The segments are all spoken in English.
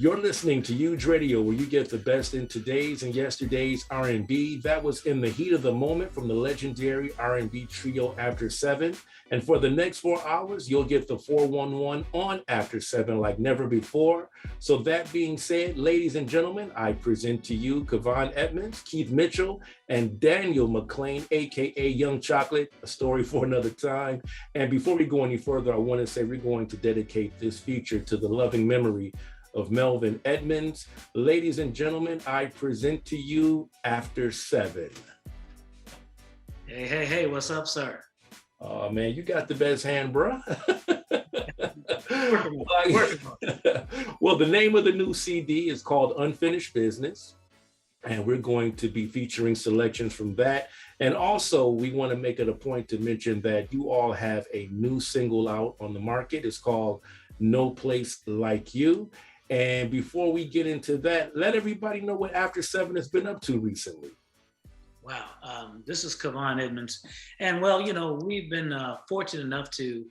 You're listening to Huge Radio, where you get the best in today's and yesterday's R&B. That was In the Heat of the Moment from the legendary R&B trio After 7. And for the next 4 hours, you'll get the 411 on After 7 like never before. So that being said, ladies and gentlemen, I present to you Kevon Edmonds, Keith Mitchell, and Daniel McLean, aka Young Chocolate, a story for another time. And before we go any further, I want to say we're going to dedicate this feature to the loving memory of Melvin Edmonds. Ladies and gentlemen, I present to you After 7. Hey, what's up, sir? Oh man, you got the best hand, bro. Well, the name of the new CD is called Unfinished Business, and we're going to be featuring selections from that. And also, we want to make it a point to mention that you all have a new single out on the market. It's called No Place Like You. And before we get into that, let everybody know what After 7 has been up to recently. Wow, this is Kevon Edmonds. And well, we've been fortunate enough to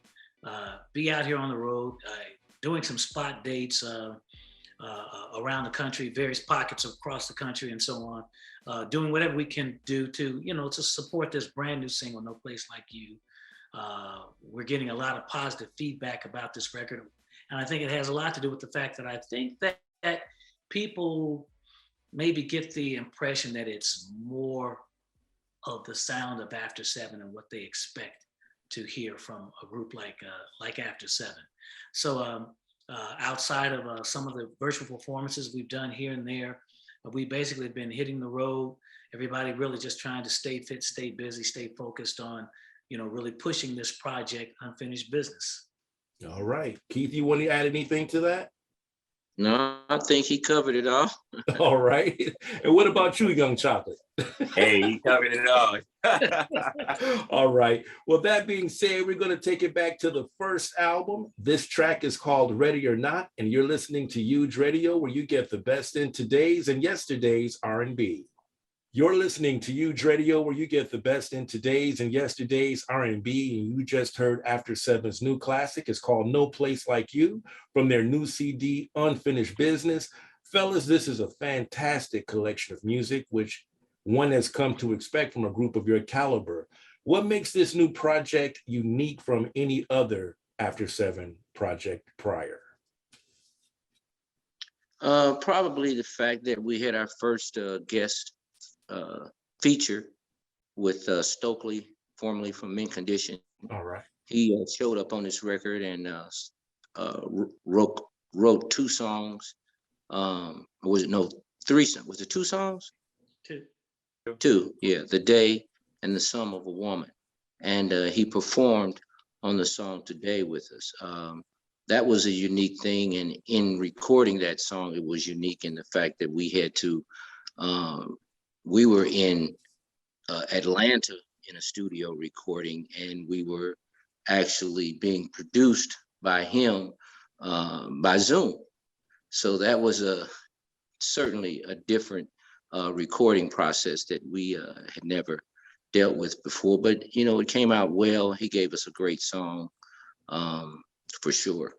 be out here on the road, doing some spot dates around the country, various pockets across the country and so on, doing whatever we can do to, to support this brand new single, No Place Like You. We're getting a lot of positive feedback about this record. And I think it has a lot to do with the fact that I think that people maybe get the impression that it's more of the sound of After 7 and what they expect to hear from a group like After 7. So outside of some of the virtual performances we've done here and there, we basically been hitting the road. Everybody really just trying to stay fit, stay busy, stay focused on, really pushing this project, Unfinished Business. All right. Keith, you want to add anything to that? No, I think he covered it all. All right. And what about you, Young Chocolate? Hey, he covered it all. All right. Well, that being said, we're going to take it back to the first album. This track is called Ready or Not, and you're listening to Huge Radio, where you get the best in today's and yesterday's R&B. You're listening to Huge Radio, where you get the best in today's and yesterday's R&B, and you just heard After 7's new classic. It's called No Place Like You from their new CD, Unfinished Business. Fellas, this is a fantastic collection of music, which one has come to expect from a group of your caliber. What makes this new project unique from any other After 7 project prior? Probably the fact that we had our first guest feature with Stokely, formerly from Mint Condition. All right. He showed up on this record and wrote 2 songs. Was it 3 songs? Was it 2 songs? 2, yeah. The Day and The Sum of a Woman. And he performed on the song Today with us. That was a unique thing. And in recording that song, it was unique in the fact that we had to we were in Atlanta in a studio recording, and we were actually being produced by him by Zoom. So that was certainly a different recording process that we had never dealt with before. But, it came out well. He gave us a great song for sure.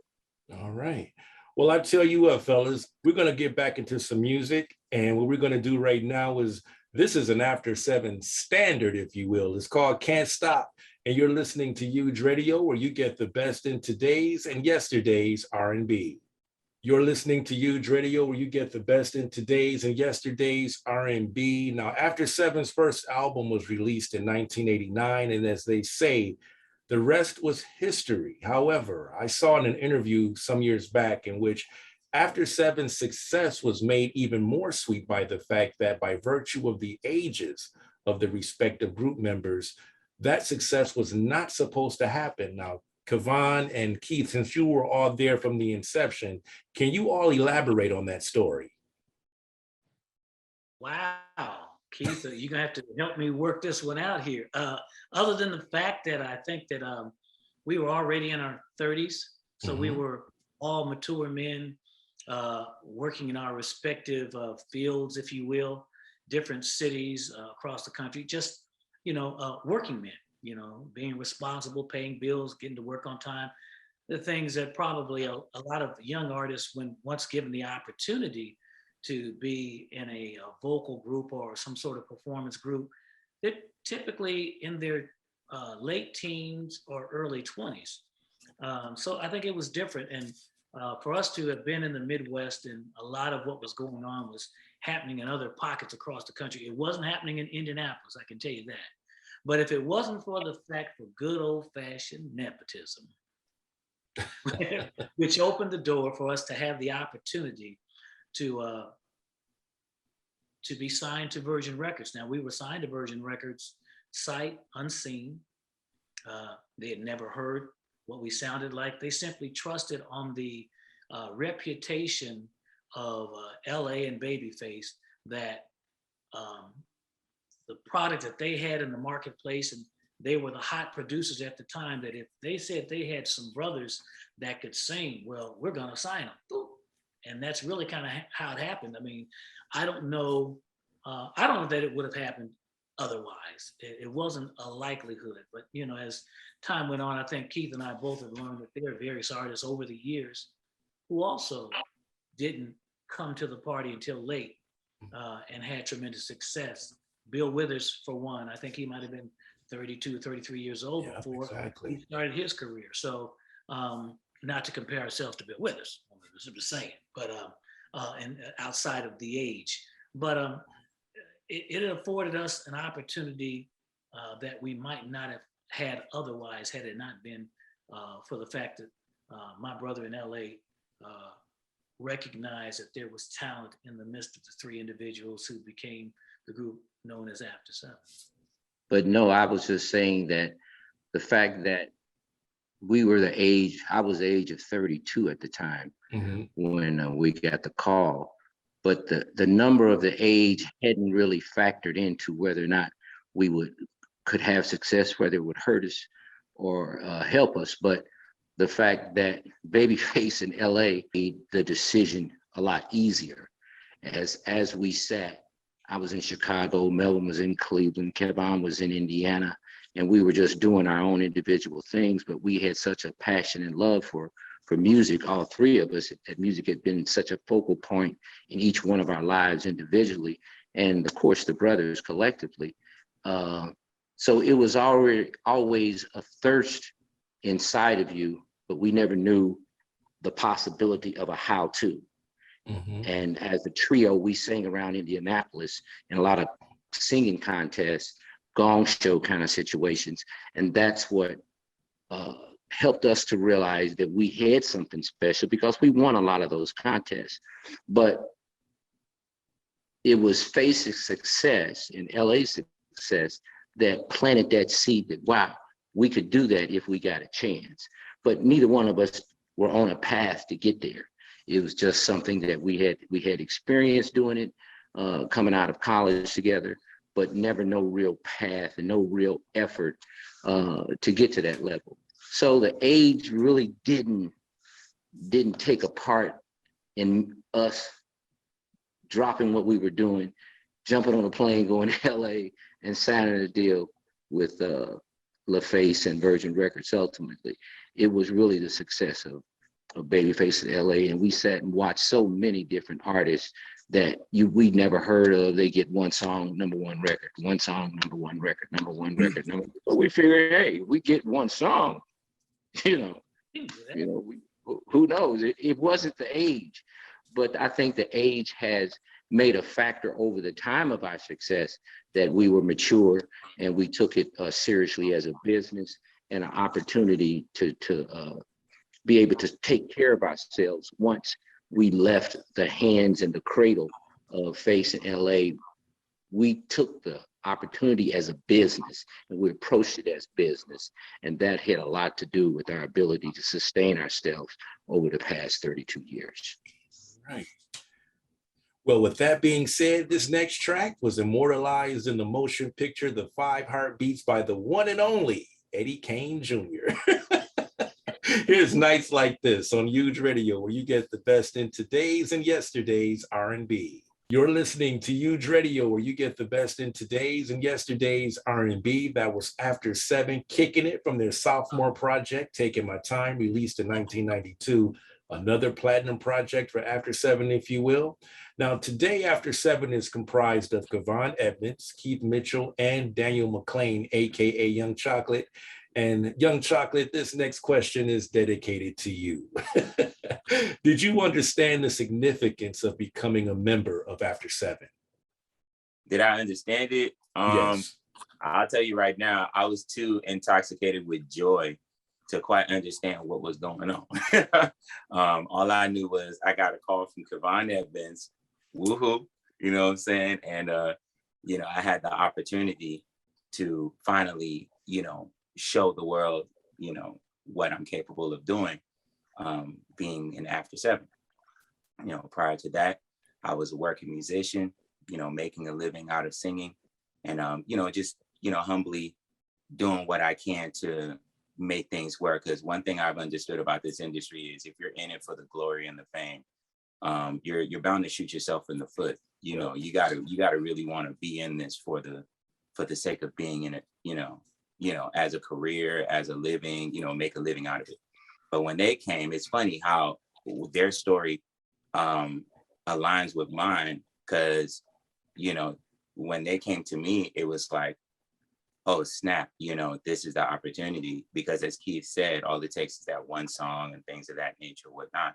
All right. Well, I tell you what, fellas, we're going to get back into some music. And what we're going to do right now is, this is an After 7 standard, if you will. It's called Can't Stop. And you're listening to Huge Radio, where you get the best in today's and yesterday's R&B. You're listening to Huge Radio, where you get the best in today's and yesterday's R&B. Now, After 7's first album was released in 1989. And as they say, the rest was history. However, I saw in an interview some years back in which After 7's success was made even more sweet by the fact that by virtue of the ages of the respective group members, that success was not supposed to happen. Now, Kevon and Keith, since you were all there from the inception, can you all elaborate on that story? Wow. Keith, you're going to have to help me work this one out here. Other than the fact that I think that we were already in our 30s, so we were all mature men working in our respective fields, if you will, different cities across the country, just, working men, being responsible, paying bills, getting to work on time. the things that probably a lot of young artists, when once given the opportunity to be in a vocal group or some sort of performance group, they're typically in their late teens or early 20s. So I think it was different. And for us to have been in the Midwest, and a lot of what was going on was happening in other pockets across the country. It wasn't happening in Indianapolis, I can tell you that. But if it wasn't for the fact for good old fashioned nepotism, which opened the door for us to have the opportunity to be signed to Virgin Records. Now, we were signed to Virgin Records sight unseen. They had never heard what we sounded like. They simply trusted on the reputation of LA and Babyface, that the product that they had in the marketplace, and they were the hot producers at the time, that if they said they had some brothers that could sing, well, we're going to sign them. And that's really kind of how it happened. I mean, I don't know that it would have happened otherwise. It wasn't a likelihood. But, you know, as time went on, I think Keith and I both have learned that there are various artists over the years who also didn't come to the party until late and had tremendous success. Bill Withers, for one, I think he might have been 32, 33 years old before he started his career. So not to compare ourselves to Bill Withers, I'm just saying, but and outside of the age. But it afforded us an opportunity that we might not have had otherwise, had it not been for the fact that my brother in LA recognized that there was talent in the midst of the three individuals who became the group known as After Seven. But no, I was just saying that the fact that we were the age, I was the age of 32 at the time when we got the call, but the number of the age hadn't really factored into whether or not we could have success, whether it would hurt us or help us. But the fact that Babyface in LA made the decision a lot easier. As we sat, I was in Chicago, Melvin was in Cleveland, Kevon was in Indiana, and we were just doing our own individual things, but we had such a passion and love for music, all three of us. That music had been such a focal point in each one of our lives individually, and of course the brothers collectively. So it was always a thirst inside of you, but we never knew the possibility of a how-to. And as a trio, we sang around Indianapolis in a lot of singing contests, gong show kind of situations. And that's what helped us to realize that we had something special, because we won a lot of those contests. But it was Face's success and LA's success that planted that seed that, wow, we could do that if we got a chance. But neither one of us were on a path to get there. It was just something that we had experience doing it, coming out of college together, but never no real path and no real effort to get to that level. So the age really didn't take a part in us dropping what we were doing, jumping on a plane, going to LA and signing a deal with LaFace and Virgin Records. Ultimately, it was really the success of Babyface in LA, and we sat and watched so many different artists that we never heard of. They get one song, number one record, one song, number one record, number one record. But we figured, hey, we get one song, who knows? It wasn't the age, but I think the age has made a factor over the time of our success, that we were mature and we took it seriously as a business and an opportunity to be able to take care of ourselves. Once we left the hands and the cradle of Face in LA, we took the opportunity as a business and we approached it as business. And that had a lot to do with our ability to sustain ourselves over the past 32 years. Right. Well, with that being said, this next track was immortalized in the motion picture, The Five Heartbeats, by the one and only Eddie Kane Jr. Here's Nights Like This on Huge Radio, where you get the best in today's and yesterday's R&B. You're listening to Huge Radio, where you get the best in today's and yesterday's R&B. That was After Seven, kicking it from their sophomore project, Taking My Time, released in 1992. Another platinum project for After Seven, if you will. Now, today, After Seven is comprised of Kevon Edmonds, Keith Mitchell, and Daniel McClain, aka Young Chocolate. And Young Chocolate, this next question is dedicated to you. Did you understand the significance of becoming a member of After Seven? Did I understand it? Yes. I'll tell you right now, I was too intoxicated with joy to quite understand what was going on. All I knew was I got a call from Kevon Edmonds, woohoo, you know what I'm saying? And, you know, I had the opportunity to finally, you know, show the world, you know, what I'm capable of doing, being an After Seven. You know, prior to that, I was a working musician, you know, making a living out of singing and, you know, just, you know, humbly doing what I can to make things work. Because one thing I've understood about this industry is if you're in it for the glory and the fame, you're bound to shoot yourself in the foot. You know, you gotta really want to be in this for the sake of being in it, you know, as a career, as a living, you know, make a living out of it. But when they came, it's funny how their story aligns with mine, because, you know, when they came to me, it was like, oh, snap, you know, this is the opportunity. Because as Keith said, all it takes is that one song and things of that nature, whatnot.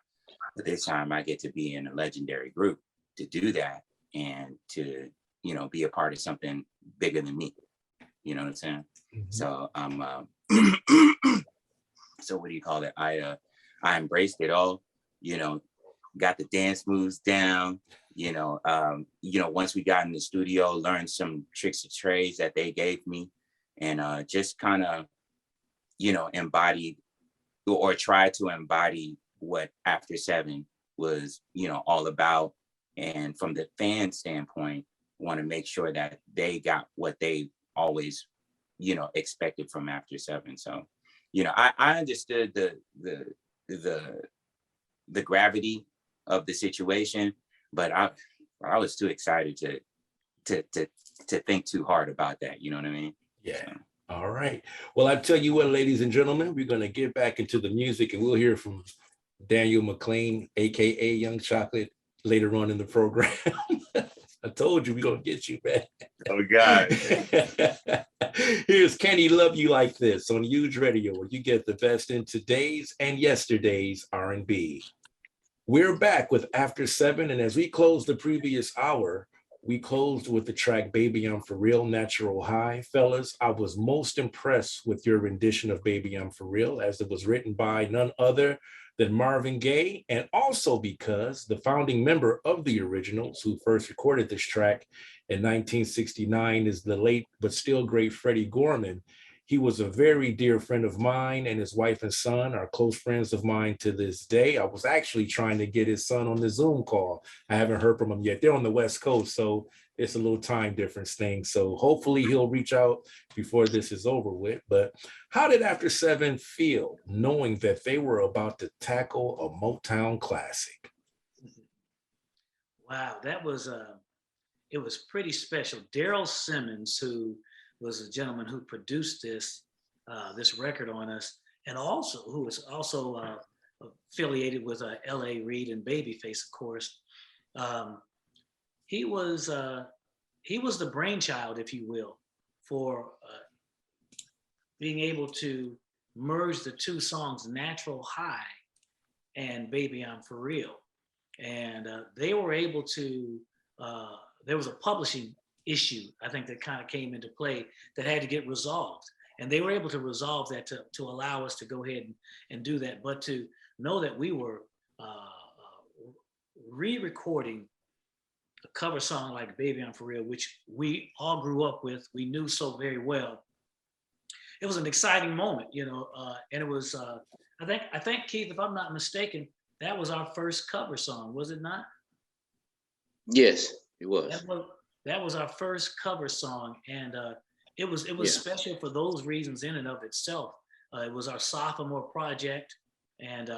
But this time I get to be in a legendary group to do that and to, you know, be a part of something bigger than me. You know what I'm saying? Mm-hmm. So so what do you call it? I embraced it all, you know, got the dance moves down, you know, once we got in the studio, learned some tricks and trades that they gave me, and just kind of, you know, embodied or tried to embody what After Seven was, you know, all about. And from the fan standpoint, want to make sure that they got what they always, you know, expected from After Seven. So, you know, I understood the gravity of the situation, but I was too excited to think too hard about that. You know what I mean? Yeah. So. All right. Well, I tell you what, ladies and gentlemen, we're going to get back into the music, and we'll hear from Daniel McClain, aka Young Chocolate, later on in the program. I told you we're going to get you back. Oh, God. Here's Can He Love You Like This on Huge Radio, where you get the best in today's and yesterday's R&B. We're back with After Seven, and as we close the previous hour, we closed with the track Baby I'm For Real, Natural High. Fellas, I was most impressed with your rendition of Baby I'm For Real, as it was written by none other than Marvin Gaye, and also because the founding member of the Originals, who first recorded this track in 1969, is the late but still great Freddie Gorman. He was a very dear friend of mine, and his wife and son are close friends of mine to this day. I was actually trying to get his son on the Zoom call. I haven't heard from him yet. They're on the West Coast, so it's a little time difference thing. So hopefully he'll reach out before this is over with. But how did After Seven feel knowing that they were about to tackle a Motown classic? Wow, that was it was pretty special. Daryl Simmons, who was a gentleman who produced this record on us, and also who was also affiliated with L.A. Reid and Babyface, of course. He was the brainchild, if you will, for being able to merge the two songs, Natural High and Baby I'm For Real. And they were able to, there was a publishing issue, I think, that kind of came into play that had to get resolved. And they were able to resolve that to allow us to go ahead and do that. But to know that we were re-recording a cover song like Baby I'm For Real, which we all grew up with, we knew so very well. It was an exciting moment, you know, and it was, I think, Keith, if I'm not mistaken, that was our first cover song, was it not? Yes, it was. That was our first cover song, and it was special for those reasons in and of itself. It was our sophomore project, and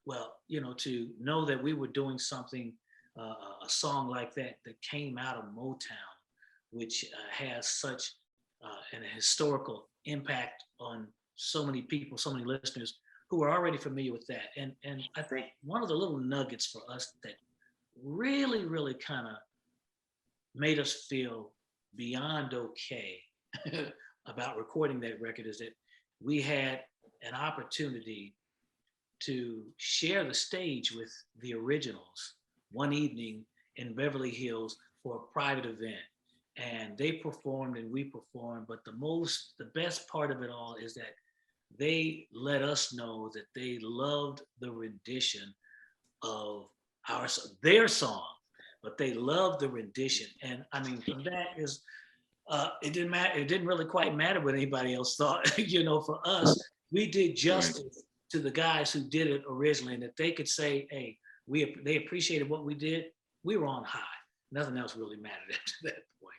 well, you know, to know that we were doing something a song like that that came out of Motown, which has such an historical impact on so many people, so many listeners who are already familiar with that. And I think one of the little nuggets for us that really, really kind of made us feel beyond okay about recording that record is that we had an opportunity to share the stage with the originals one evening in Beverly Hills for a private event. And they performed and we performed, but the best part of it all is that they let us know that they loved the rendition of their song, but they loved the rendition. And I mean, from that is, it didn't matter. It didn't really quite matter what anybody else thought. You know, for us, we did justice to the guys who did it originally, and that they could say, "Hey, they appreciated what we did. We were on high. Nothing else really mattered after that point."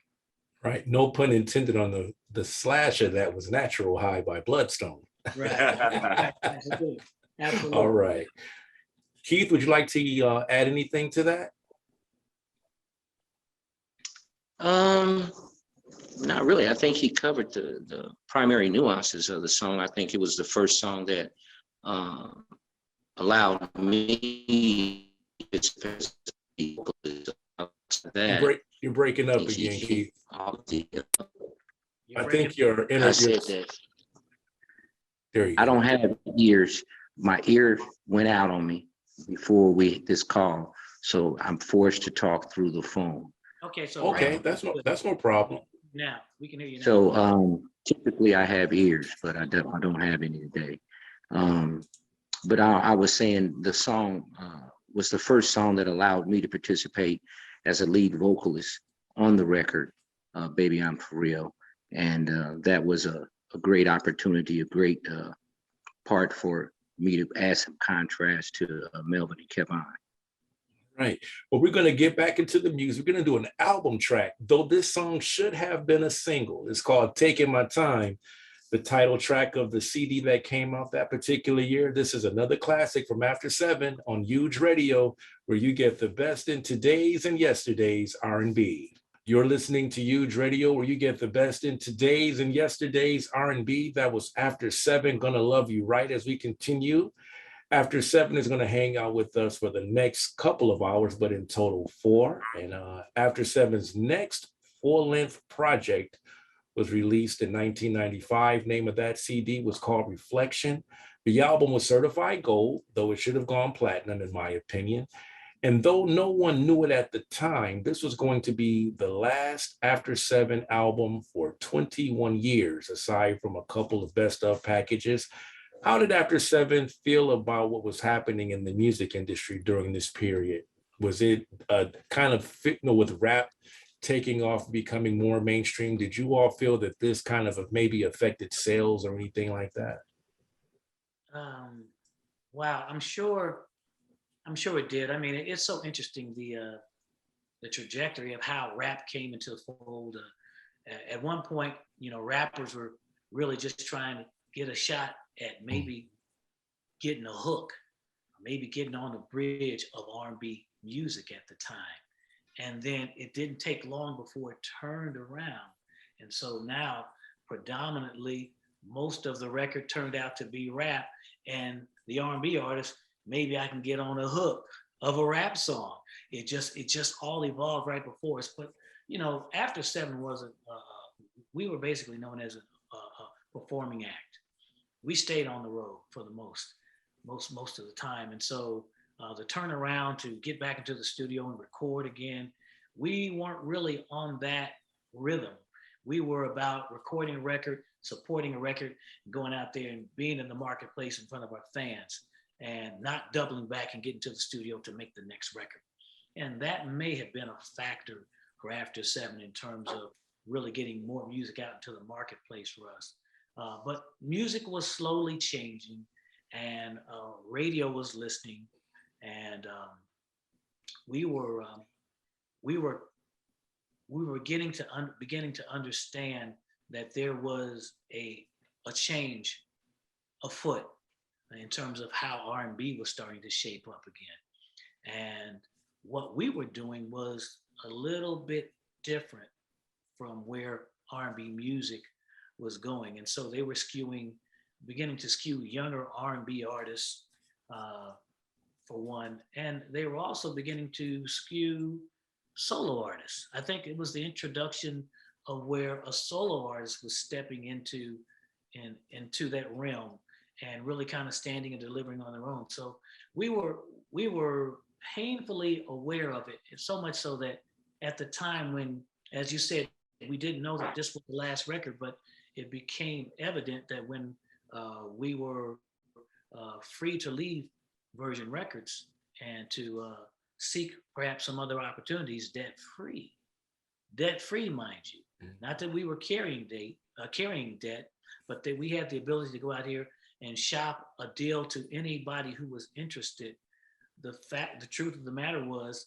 Right. No pun intended on the slasher that was Natural High by Bloodstone. Right. Absolutely. All right. Keith, would you like to add anything to that? Not really. I think he covered the primary nuances of the song. I think it was the first song that allowed me that. You're breaking up again, Keith. I think your interview. I said that. There you go. I don't have ears. My ear went out on me before this call, so I'm forced to talk through the phone. Okay, that's no problem. Now we can hear you now. So typically I have ears, but I don't have any today. But I was saying the song was the first song that allowed me to participate as a lead vocalist on the record, Baby I'm For Real. And that was a great opportunity, a great part for me to add some contrast to Melvin and Kevon. Right. Well, we're going to get back into the music. We're going to do an album track, though this song should have been a single. It's called Taking My Time, the title track of the CD that came out that particular year. This is another classic from After 7 on Huge Radio, where you get the best in today's and yesterday's R&B. You're listening to Huge Radio, where you get the best in today's and yesterday's R&B. That was After 7, Gonna Love You Right, as we continue. After 7 is going to hang out with us for the next couple of hours, but in total 4. And After 7's next full-length project was released in 1995. Name of that CD was called Reflection. The album was certified gold, though it should have gone platinum, in my opinion. And though no one knew it at the time, this was going to be the last After 7 album for 21 years, aside from a couple of best of packages. How did After 7 feel about what was happening in the music industry during this period? Was it kind of with rap taking off, becoming more mainstream? Did you all feel that this kind of maybe affected sales or anything like that? Wow, I'm sure it did. I mean, it's so interesting, the trajectory of how rap came into the fold. At one point, rappers were really just trying to get a shot at maybe getting a hook, maybe getting on the bridge of R&B music at the time. And then it didn't take long before it turned around. And so now predominantly most of the record turned out to be rap, and the R&B artist, maybe I can get on a hook of a rap song. It just all evolved right before us. But After 7 wasn't, we were basically known as a performing act. We stayed on the road for the most of the time. And so the turnaround to get back into the studio and record again, we weren't really on that rhythm. We were about recording a record, supporting a record, going out there and being in the marketplace in front of our fans, and not doubling back and getting to the studio to make the next record. And that may have been a factor for After 7 in terms of really getting more music out into the marketplace for us. But music was slowly changing, and radio was listening, and we were beginning to understand that there was a change afoot in terms of how R&B was starting to shape up again. And what we were doing was a little bit different from where R&B music was going. And so they were beginning to skew younger R&B artists, for one, and they were also beginning to skew solo artists. I think it was the introduction of where a solo artist was stepping into that realm and really kind of standing and delivering on their own. So we were painfully aware of it, so much so that at the time when, as you said, we didn't know that this was the last record, but it became evident that when we were free to leave Virgin Records and to seek perhaps some other opportunities debt free, mind you. Not that we were carrying debt, but that we had the ability to go out here and shop a deal to anybody who was interested. The truth of the matter was,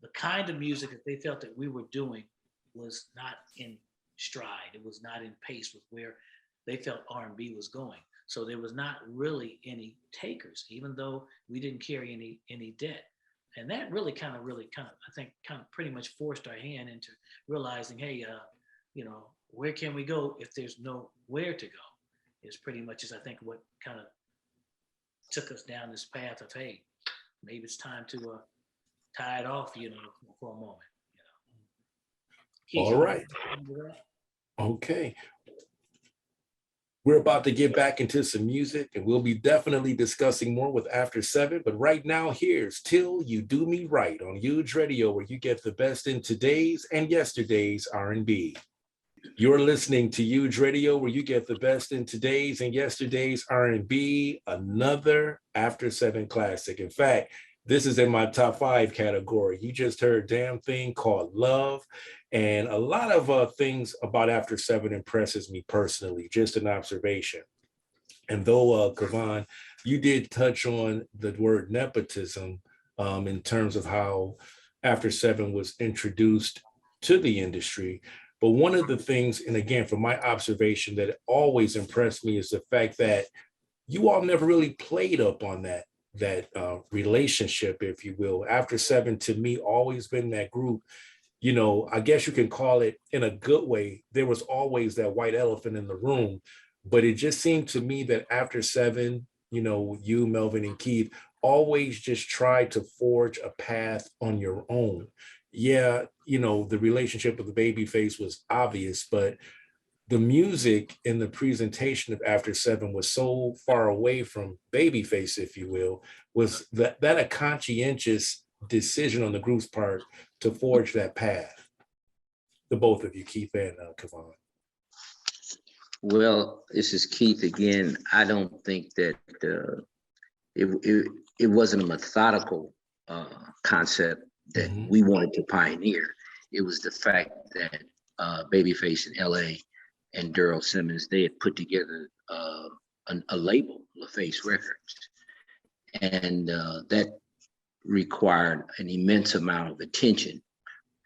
the kind of music that they felt that we were doing was not in stride. It was not in pace with where they felt R&B was going. So there was not really any takers, even though we didn't carry any debt. And that really kind of, I think, pretty much forced our hand into realizing, hey, where can we go if there's nowhere to go? Is pretty much, I think, what kind of took us down this path of, hey, maybe it's time to tie it off, for a moment. All right. Okay. We're about to get back into some music, and we'll be definitely discussing more with After 7. But right now, here's Till You Do Me Right on Huge Radio, where you get the best in today's and yesterday's R&B. You're listening to Huge Radio, where you get the best in today's and yesterday's R&B, another After 7 classic. In fact, this is in my top 5 category. You just heard Damn Thing Called Love. And a lot of things about After 7 impresses me personally, just an observation. And though, Kavan, you did touch on the word nepotism in terms of how After 7 was introduced to the industry. But one of the things, and again, from my observation, that always impressed me is the fact that you all never really played up on that relationship, if you will. After 7, to me, always been that group. I guess you can call it in a good way. There was always that white elephant in the room, but it just seemed to me that After 7, you, Melvin, and Keith always just tried to forge a path on your own. Yeah, the relationship with the Babyface was obvious, but the music and the presentation of After 7 was so far away from Babyface, if you will, was that a conscientious decision on the group's part to forge that path. The both of you, Keith and Kavan. Well, this is Keith again. I don't think that it wasn't a methodical concept that we wanted to pioneer. It was the fact that Babyface in LA and Daryl Simmons, they had put together a label, LaFace Records. And that required an immense amount of attention.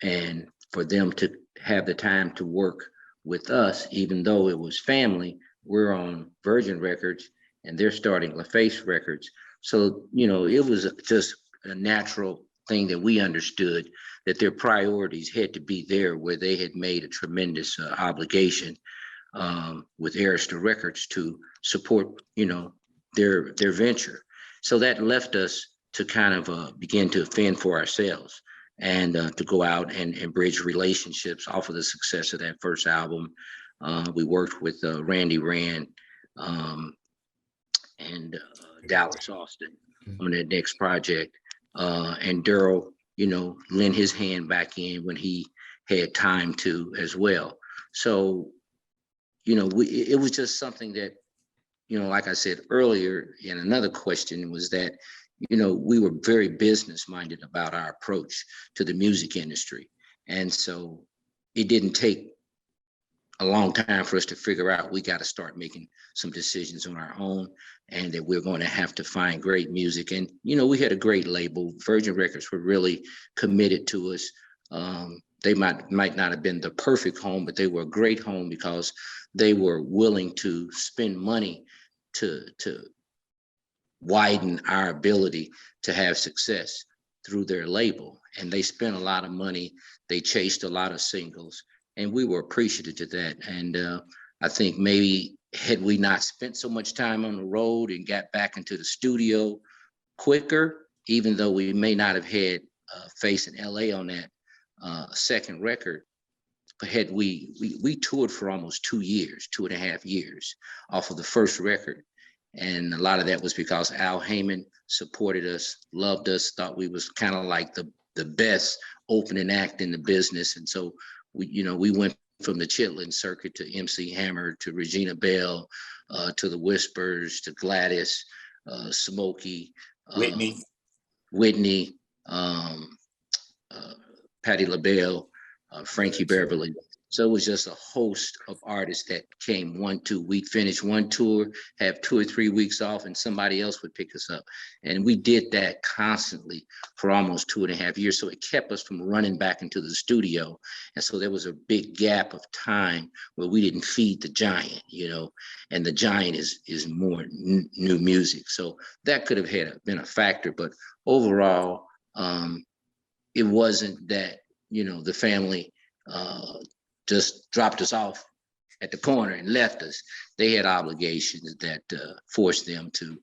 And for them to have the time to work with us, even though it was family, we're on Virgin Records and they're starting LaFace Records. So, it was just a natural thing that we understood that their priorities had to be there, where they had made a tremendous obligation with Arista Records to support, their venture. So that left us to kind of begin to fend for ourselves and to go out and bridge relationships off of the success of that first album. We worked with Randy Rand and Dallas Austin on that next project. And Daryl, lent his hand back in when he had time to as well. So, it was just something that, like I said earlier in another question, was that, we were very business minded about our approach to the music industry. And so it didn't take a long time for us to figure out we got to start making some decisions on our own, and that we're going to have to find great music. And, we had a great label. Virgin Records were really committed to us. They might not have been the perfect home, but they were a great home because they were willing to spend money to widen our ability to have success. through their label, and they spent a lot of money. They chased a lot of singles, and we were appreciative to that. And I think maybe had we not spent so much time on the road and got back into the studio quicker, even though we may not have had Face in LA on that second record, but had we toured for almost 2 years, 2.5 years off of the first record. And a lot of that was because Al Heyman supported us, loved us, thought we was kind of like the best opening act in the business. And so we went from the Chitlin circuit to MC Hammer, to Regina Belle, to the Whispers, to Gladys, Smokey, Whitney, Patti LaBelle, Frankie Beverly. So it was just a host of artists that came we'd finish one tour, have 2 or 3 weeks off, and somebody else would pick us up. And we did that constantly for almost 2.5 years. So it kept us from running back into the studio. And so there was a big gap of time where we didn't feed the giant, and the giant is more new music. So that could have been a factor. But overall, it wasn't that, the family just dropped us off at the corner and left us. They had obligations that forced them to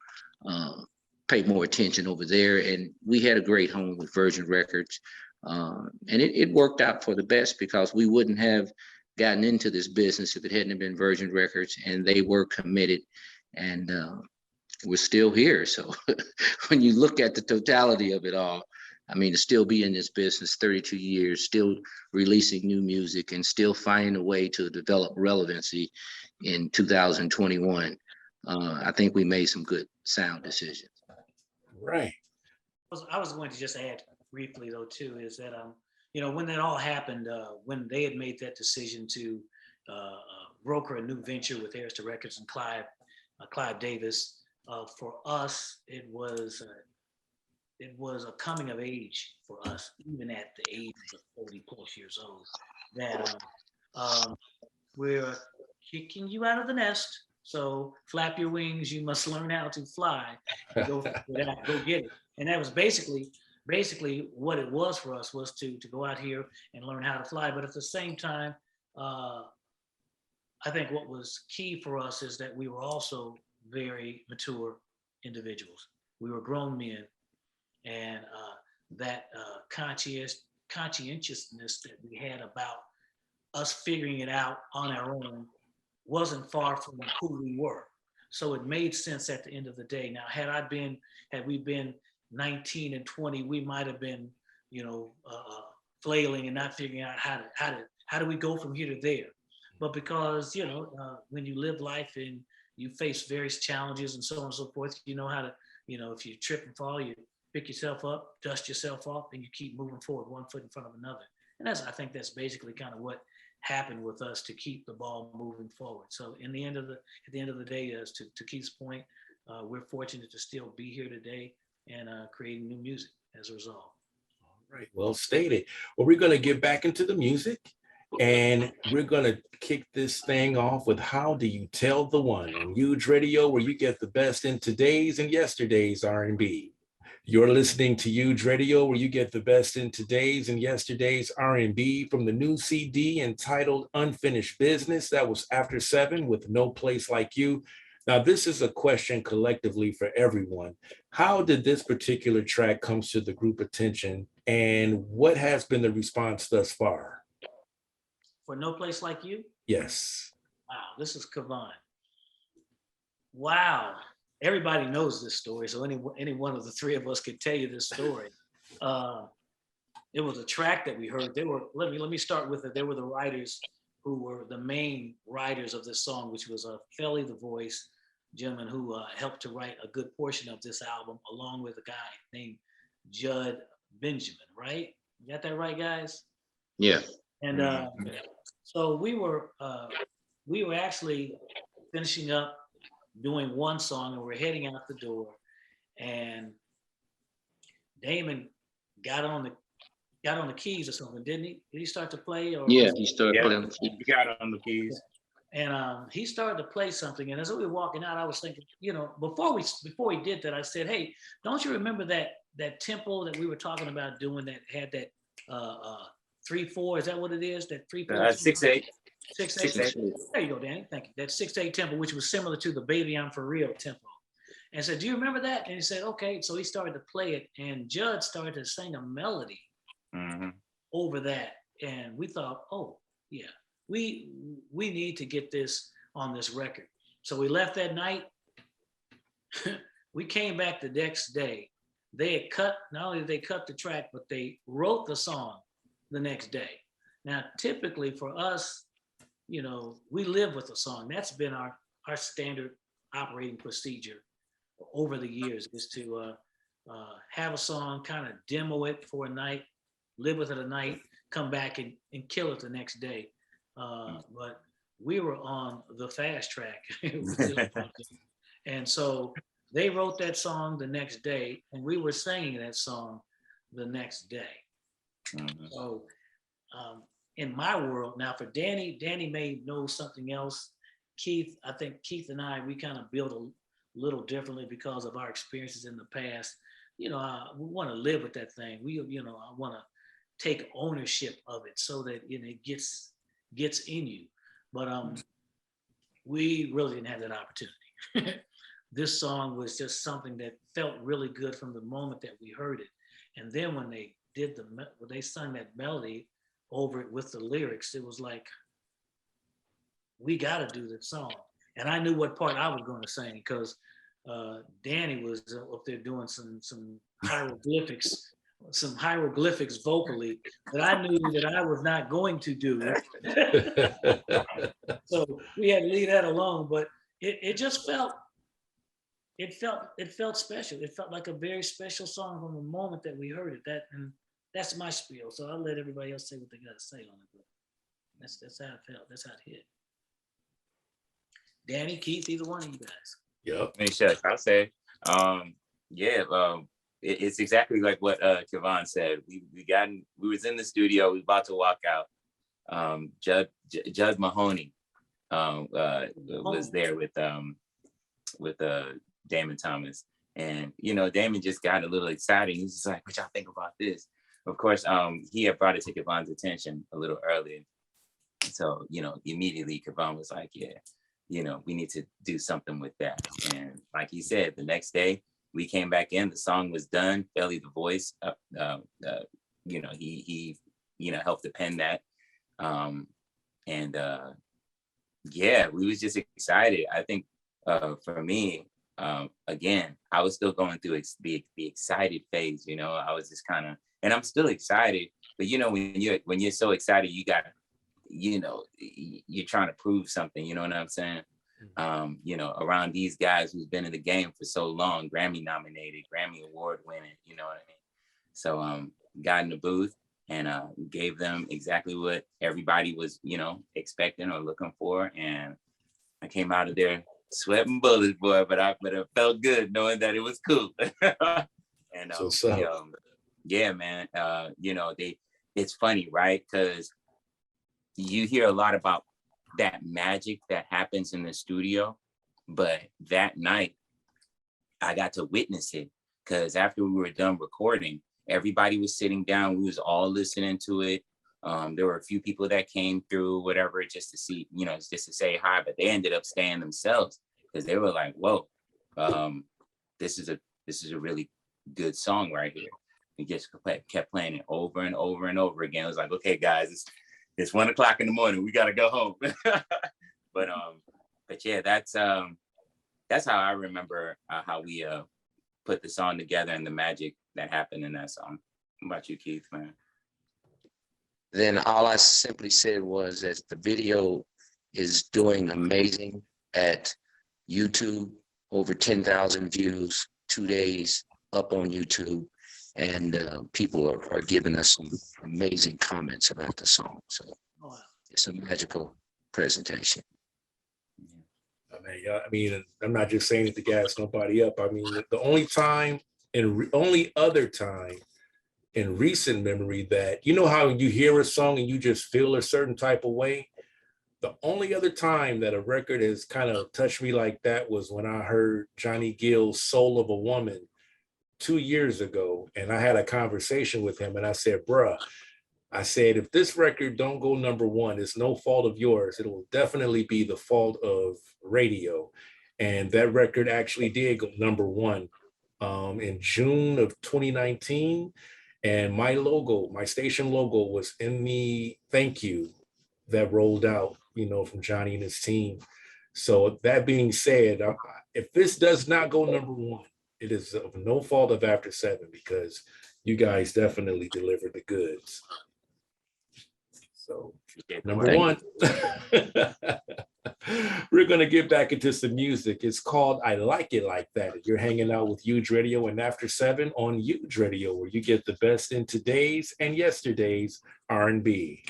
pay more attention over there. And we had a great home with Virgin Records. And it worked out for the best, because we wouldn't have gotten into this business if it hadn't been Virgin Records, and they were committed, and we're still here. So when you look at the totality of it all, I mean, to still be in this business 32 years, still releasing new music, and still finding a way to develop relevancy in 2021, I think we made some good, sound decisions. Right. I was going to just add briefly, though, too, is that, when that all happened, when they had made that decision to broker a new venture with Arista Records and Clive Davis, for us, it was a coming of age for us, even at the age of 30 plus years old, that we're kicking you out of the nest. So flap your wings, you must learn how to fly. Go get it. And that was basically what it was for us, was to go out here and learn how to fly. But at the same time, I think what was key for us is that we were also very mature individuals. We were grown men. And that conscientiousness that we had about us figuring it out on our own wasn't far from who we were. So it made sense at the end of the day. Now, had we been 19 and 20, we might have been, flailing and not figuring out how do we go from here to there. But because, when you live life and you face various challenges and so on and so forth, you know how to, if you trip and fall, you pick yourself up, dust yourself off, and you keep moving forward, one foot in front of another. And I think that's basically kind of what happened with us to keep the ball moving forward. So at the end of the day, as to Keith's point, we're fortunate to still be here today and creating new music as a result. All right, well stated. Well, we're going to get back into the music, and we're going to kick this thing off with How Do You Tell the One on Huge Radio, where you get the best in today's and yesterday's R&B. You're listening to Huge Radio, where you get the best in today's and yesterday's R&B from the new CD entitled Unfinished Business. That was After 7 with No Place Like You. Now, this is a question collectively for everyone. How did this particular track come to the group attention, and what has been the response thus far? For No Place Like You? Yes. Wow, this is Kavan. Wow. Everybody knows this story, so any one of the three of us could tell you this story. It was a track that we heard. Let me start with it. There were the writers who were the main writers of this song, which was Felly the Voice, gentleman who helped to write a good portion of this album, along with a guy named Judd Benjamin. Right? You got that right, guys? Yeah. And so we were actually finishing up doing one song, and we're heading out the door, and Damon got on the keys or something, didn't he? Did he start to play? Or yeah, he started playing the keys. He got on the keys. And he started to play something, and as we were walking out, I was thinking, before he did that, I said, "Hey, don't you remember that that tempo that we were talking about doing that had that 3/4, is that what it is? That 3/4? 6/8. 6/8. 6/8. There you go, Danny. Thank you. That 6/8 tempo, which was similar to the Baby I'm For Real tempo. And I said, do you remember that? And he said, okay. So he started to play it, and Judd started to sing a melody over that. And we thought, oh, yeah, we need to get this on this record. So we left that night. We came back the next day. They had cut, not only did they cut the track, but they wrote the song the next day. Now, typically for us, you know, we live with the song. That's been our standard operating procedure over the years, is to have a song, kind of demo it for a night, live with it a night, come back and kill it the next day. But we were on the fast track. And so they wrote that song the next day, and we were singing that song the next day. So in my world, now for Danny may know something else. Keith, I think Keith and I, we kind of build a little differently because of our experiences in the past. You know, we want to live with that thing. I want to take ownership of it so that, you know, it gets in you. But we really didn't have that opportunity. This song was just something that felt really good from the moment that we heard it. And then when they did when they sung that melody over it with the lyrics, it was like, we got to do this song. And I knew what part I was going to sing, because Danny was up there doing some hieroglyphics vocally that I knew that I was not going to do. So we had to leave that alone. But it just felt special. It felt like a very special song from the moment that we heard it. And that's my spiel. So I'll let everybody else say what they got to say on it. But that's how it felt. That's how it hit. Danny, Keith, either one of you guys. Yep. Hey, Shucks, I'll say, it's exactly like what Kevon said. We was in the studio, we was about to walk out. Judd Mahoney was there with Damon Thomas. And, you know, Damon just got a little excited. He's just like, what y'all think about this? Of course, he had brought it to Kevon's attention a little earlier. So, you know, immediately Kevon was like, yeah, you know, we need to do something with that. And like he said, the next day we came back in, the song was done. Felly, the voice, you know, he you know, helped to pen that. Yeah, we was just excited. I think for me, again, I was still going through the excited phase, you know. I was just kind of, and I'm still excited, but you know, when you're so excited, you got, you know, you're trying to prove something, you know what I'm saying? You know, around these guys who's been in the game for so long, Grammy nominated, Grammy award winning, you know what I mean? So got in the booth and gave them exactly what everybody was, you know, expecting or looking for. And I came out of there sweating bullets, boy, but it felt good knowing that it was cool. And yeah, man, you know, it's funny, right? Because you hear a lot about that magic that happens in the studio, but that night I got to witness it, because after we were done recording, everybody was sitting down, we was all listening to it. There were a few people that came through, whatever, just to see, you know, just to say hi, but they ended up staying themselves because they were like, whoa, this is a really good song right here. We just kept playing it over and over and over again. It was like, okay, guys, it's 1 o'clock in the morning. We got to go home. But yeah, that's how I remember how we put the song together and the magic that happened in that song. What about you, Keith, man? Then all I simply said was that the video is doing amazing at YouTube, over 10,000 views, 2 days up on YouTube. And people are giving us some amazing comments about the song. So it's a magical presentation. I mean, I'm not just saying it to gas nobody up. I mean, the only other time in recent memory that, you know how you hear a song and you just feel a certain type of way? The only other time that a record has kind of touched me like that was when I heard Johnny Gill's Soul of a Woman 2 years ago, and I had a conversation with him, and I said, bruh, I said, if this record don't go number one, it's no fault of yours. It will definitely be the fault of radio. And that record actually did go number one in June of 2019. And my logo, my station logo was in the thank you that rolled out, from Johnny and his team. So that being said, if this does not go number one, it is of no fault of After Seven, because you guys definitely delivered the goods. So number one, we're going to get back into some music. It's called I Like It Like That. You're hanging out with Huge Radio and After Seven on Huge Radio, where you get the best in today's and yesterday's R&B.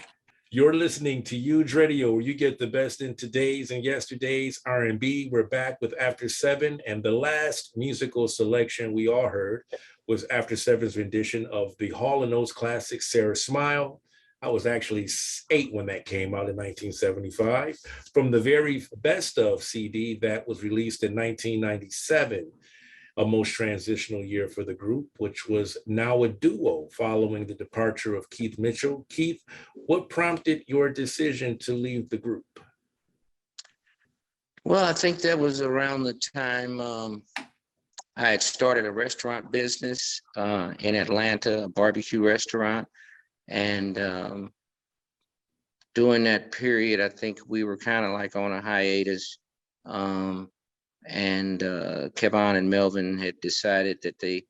You're listening to Huge Radio, where you get the best in today's and yesterday's R&B. We're back with After Seven, and the last musical selection we all heard was After Seven's rendition of the Hall & Oates classic, Sarah Smile. I was actually 8 when that came out in 1975, from the very best of CD that was released in 1997, a most transitional year for the group, which was now a duo following the departure of Keith Mitchell. Keith, what prompted your decision to leave the group? Well, I think that was around the time I had started a restaurant business in Atlanta, a barbecue restaurant. And during that period, I think we were kind of like on a hiatus. And Kevon and Melvin had decided that they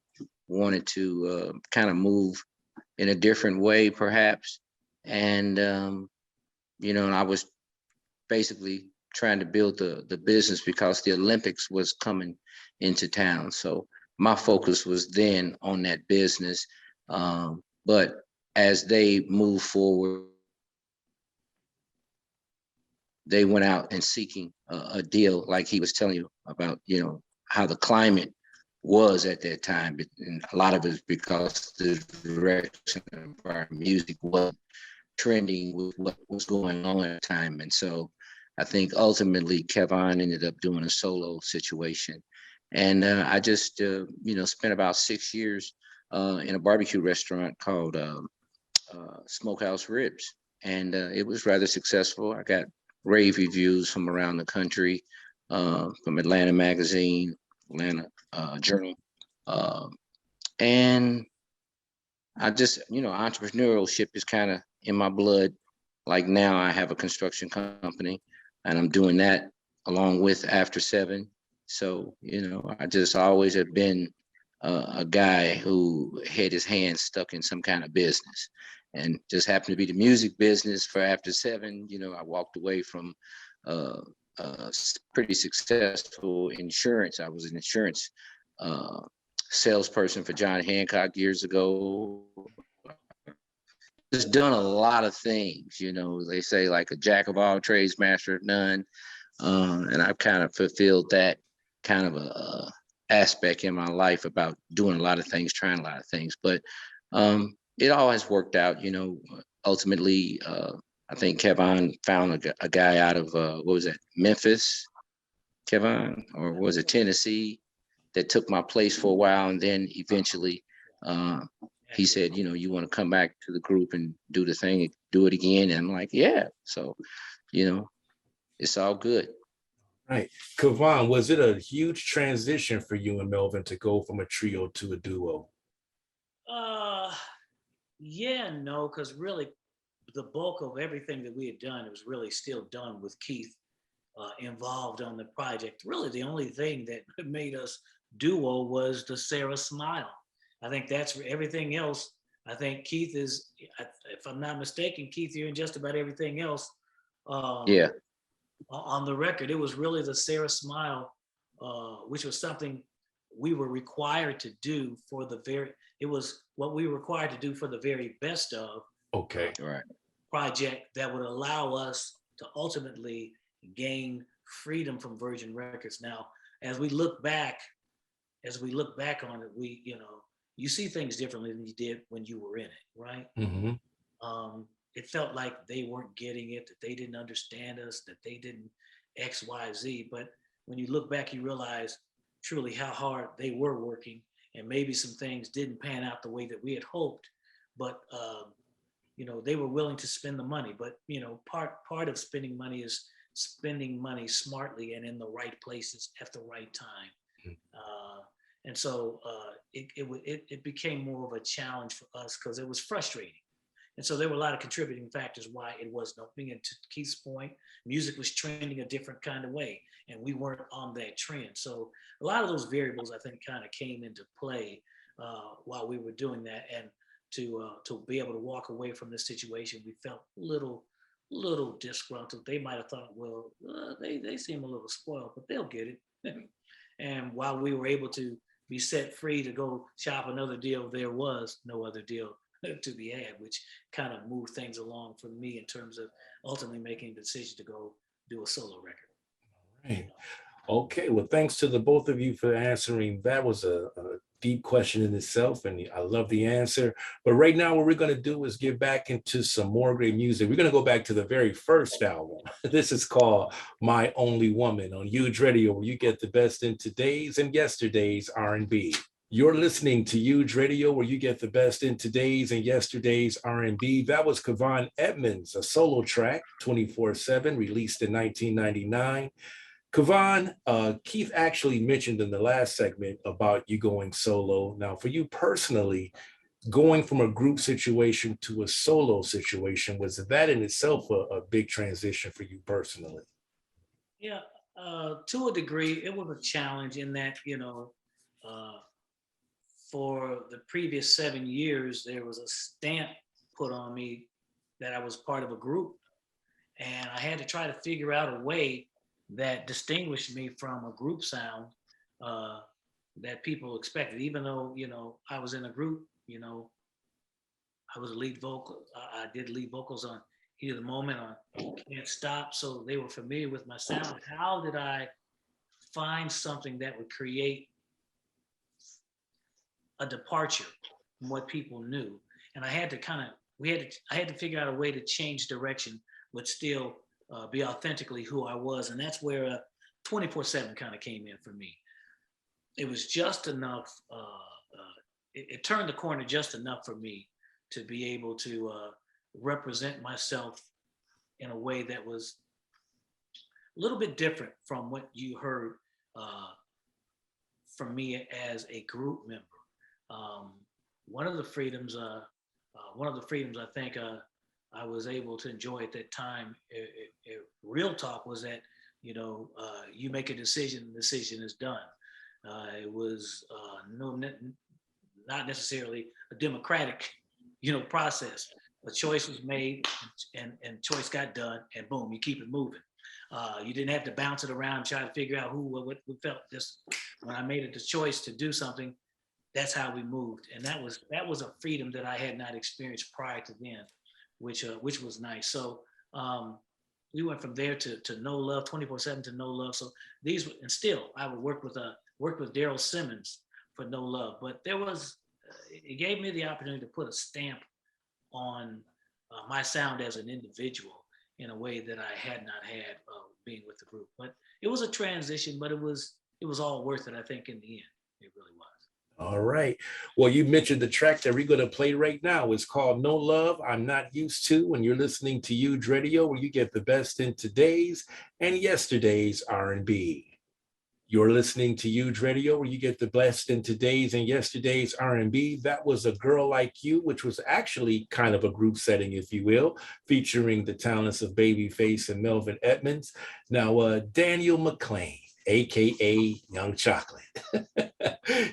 wanted to kind of move in a different way, perhaps. And, and I was basically trying to build the business because the Olympics was coming into town. So my focus was then on that business. But as they moved forward, they went out and seeking a deal, like he was telling you about, how the climate was at that time. And a lot of it is because the direction of our music was trending with what was going on at the time. And so I think ultimately Kevon ended up doing a solo situation. And I just, spent about 6 years in a barbecue restaurant called Smokehouse Ribs. And it was rather successful. I got rave reviews from around the country, from Atlanta Magazine, Atlanta Journal. And I just, entrepreneurship is kind of in my blood. Like now I have a construction company and I'm doing that along with After Seven. So, I just always have been a guy who had his hands stuck in some kind of business, and just happened to be the music business for After Seven. I walked away from pretty successful insurance. I was an insurance salesperson for John Hancock years ago. Just done a lot of things, they say like a jack of all trades, master of none. And I've kind of fulfilled that kind of a aspect in my life about doing a lot of things, trying a lot of things. But it all has worked out, ultimately. I think Kevon found a guy out of, Memphis, Kevon, or was it Tennessee, that took my place for a while. And then eventually he said, you want to come back to the group and do the thing, do it again. And I'm like, yeah. So, it's all good. Right. Kevon, was it a huge transition for you and Melvin to go from a trio to a duo? Yeah, no, because really the bulk of everything that we had done, it was really still done with Keith involved on the project. Really, the only thing that made us duo was the Sarah Smile. I think that's everything else. I think Keith is, if I'm not mistaken, Keith, you're in just about everything else. Yeah. On the record, it was really the Sarah Smile, which was something we were required to do for it was what we were required to do for the very best of project that would allow us to ultimately gain freedom from Virgin Records. Now, as we look back on it, you see things differently than you did when you were in it, right? Mm-hmm. It felt like they weren't getting it, that they didn't understand us, that they didn't X, Y, Z. But when you look back, you realize truly how hard they were working and maybe some things didn't pan out the way that we had hoped, but they were willing to spend the money. But part of spending money is spending money smartly and in the right places at the right time. And so it became more of a challenge for us because it was frustrating. And so there were a lot of contributing factors why it wasn't opening. And to Keith's point, music was trending a different kind of way, and we weren't on that trend. So a lot of those variables, I think, kind of came into play while we were doing that. And to be able to walk away from this situation, we felt little disgruntled. They might have thought, well, they seem a little spoiled, but they'll get it. And while we were able to be set free to go shop another deal, there was no other deal to be had, which kind of moved things along for me in terms of ultimately making a decision to go do a solo record. Right. Okay, well, thanks to the both of you for answering. That was a deep question in itself, and I love the answer. But right now, what we're going to do is get back into some more great music. We're going to go back to the very first album. This is called My Only Woman on Huge Radio, where you get the best in today's and yesterday's R&B. You're listening to Huge Radio, where you get the best in today's and yesterday's R&B. That was Kevon Edmonds, a solo track, 24/7, released in 1999. Kevon, Keith actually mentioned in the last segment about you going solo. Now, for you personally, going from a group situation to a solo situation, was that in itself a big transition for you personally? Yeah, to a degree, it was a challenge in that, for the previous 7 years, there was a stamp put on me that I was part of a group. And I had to try to figure out a way that distinguished me from a group sound that people expected. Even though, I was in a group, I was a lead vocal. I did lead vocals on Heat of the Moment, on Can't Stop. So they were familiar with my sound. How did I find something that would create a departure from what people knew? And I had to I had to figure out a way to change direction, but still be authentically who I was. And that's where 24/7 kind of came in for me. It was just enough, it turned the corner just enough for me to be able to represent myself in a way that was a little bit different from what you heard from me as a group member. One of the freedoms I think I was able to enjoy at that time, real talk, was that, you make a decision, the decision is done. It was not necessarily a democratic, process. A choice was made and choice got done, and boom, you keep it moving. You didn't have to bounce it around and try to figure out what felt. Just when I made it the choice to do something, that's how we moved. And that was a freedom that I had not experienced prior to then, which was nice. So we went from there to No Love, 24/7 to No Love. So and still I would work with Daryl Simmons for No Love, but it gave me the opportunity to put a stamp on my sound as an individual in a way that I had not had being with the group. But it was a transition, but it was all worth it, I think, in the end. It really was. All right. Well, you mentioned the track that we're going to play right now. It's called No Love, I'm Not Used To, and you're listening to Huge Radio, where you get the best in today's and yesterday's R&B. You're listening to Huge Radio, where you get the best in today's and yesterday's R&B. That was A Girl Like You, which was actually kind of a group setting, if you will, featuring the talents of Babyface and Melvin Edmonds. Now, Daniel McClain, AKA Young Chocolate.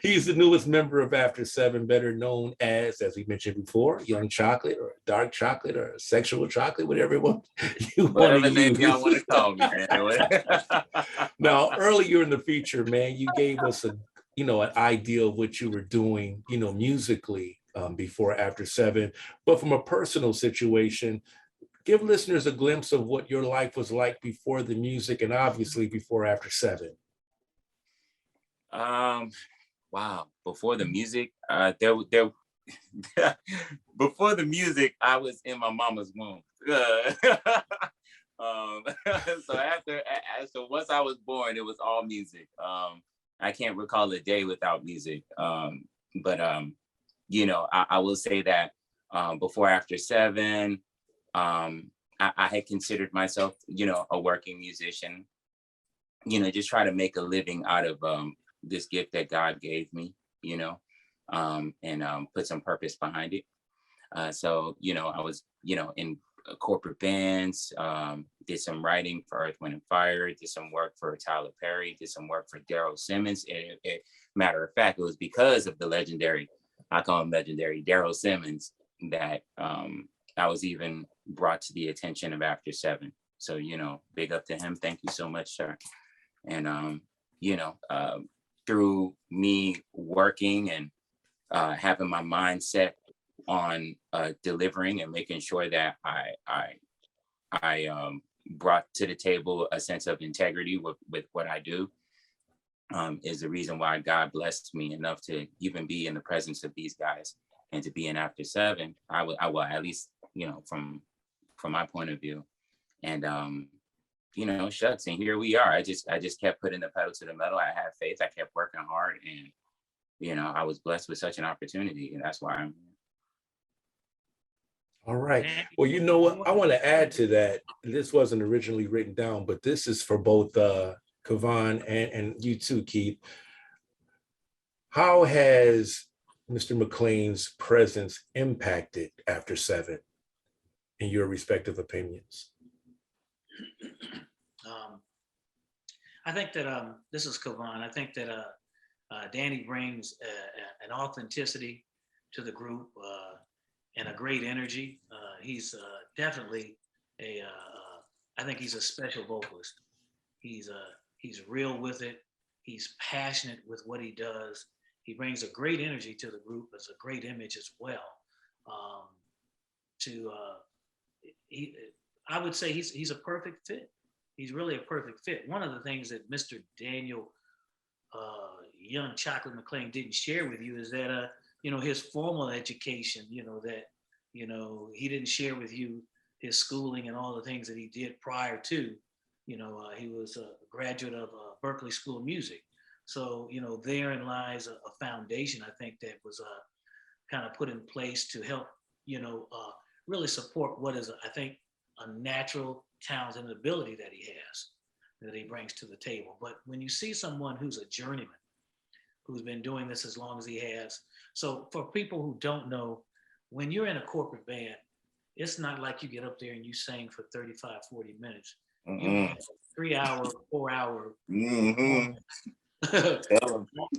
He's the newest member of After Seven, better known as we mentioned before, Young Chocolate or Dark Chocolate or Sexual Chocolate, whatever you want to use. Y'all want to call me, man. Now, earlier in the feature, man, you gave us an idea of what you were doing, musically before After Seven. But from a personal situation, give listeners a glimpse of what your life was like before the music and obviously before After Seven. Wow. Before the music, before the music, I was in my mama's womb. So once I was born, it was all music. I can't recall a day without music. But you know, I will say that before After Seven, I had considered myself, you know, a working musician, you know, just try to make a living out of this gift that God gave me, you know, and put some purpose behind it. So, you know, I was, you know, in corporate bands, did some writing for Earth, Wind and Fire, did some work for Tyler Perry, did some work for Daryl Simmons. Matter of fact, it was because of the legendary, I call him legendary, Daryl Simmons, that I was even brought to the attention of After Seven. So, you know, big up to him. Thank you so much, sir. And, you know, through me working and having my mindset on delivering and making sure that I brought to the table a sense of integrity with what I do, is the reason why God blessed me enough to even be in the presence of these guys and to be in After Seven. I will at least, you know, from my point of view. And you know, shucks, and here we are. I just kept putting the pedal to the metal. I had faith. I kept working hard, and you know, I was blessed with such an opportunity, and that's why I'm here. All right. Well, you know what? I want to add to that. This wasn't originally written down, but this is for both Kevon and you too, Keith. How has Mr. McLean's presence impacted After Seven in your respective opinions? I think that this is Kevon. I think that Danny brings an authenticity to the group and a great energy. He's definitely I think he's a special vocalist. He's real with it. He's passionate with what he does. He brings a great energy to the group. It's a great image as well. I would say he's a perfect fit. He's really a perfect fit. One of the things that Mr. Daniel Young Chocolate McLean didn't share with you is that you know, his formal education, you know, that, you know, he didn't share with you his schooling and all the things that he did prior to. You know, he was a graduate of Berklee School of Music. So, you know, therein lies a foundation, I think, that was kind of put in place to help, you know, really support what is, I think, a natural talent and ability that he has, that he brings to the table. But when you see someone who's a journeyman, who's been doing this as long as he has, so for people who don't know, when you're in a corporate band, it's not like you get up there and you sing for 35, 40 minutes. You have 3 hour, 4 hour,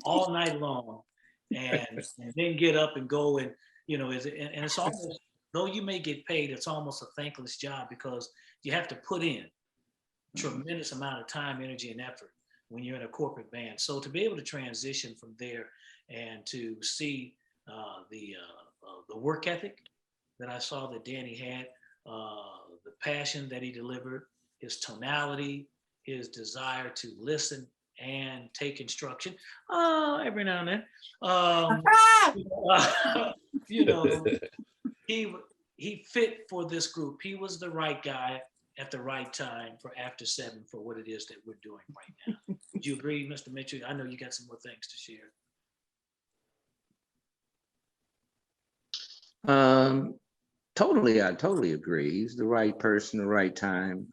all night long, and then get up and go, and you know, and it's almost, though you may get paid, it's almost a thankless job because you have to put in tremendous amount of time, energy, and effort when you're in a corporate band. So to be able to transition from there and to see the work ethic that I saw that Danny had, the passion that he delivered, his tonality, his desire to listen and take instruction every now and then. You know, he fit for this group. He was the right guy at the right time for After Seven for what it is that we're doing right now. Would you agree, Mr. Mitchell? I know you got some more things to share. I totally agree. He's the right person, the right time.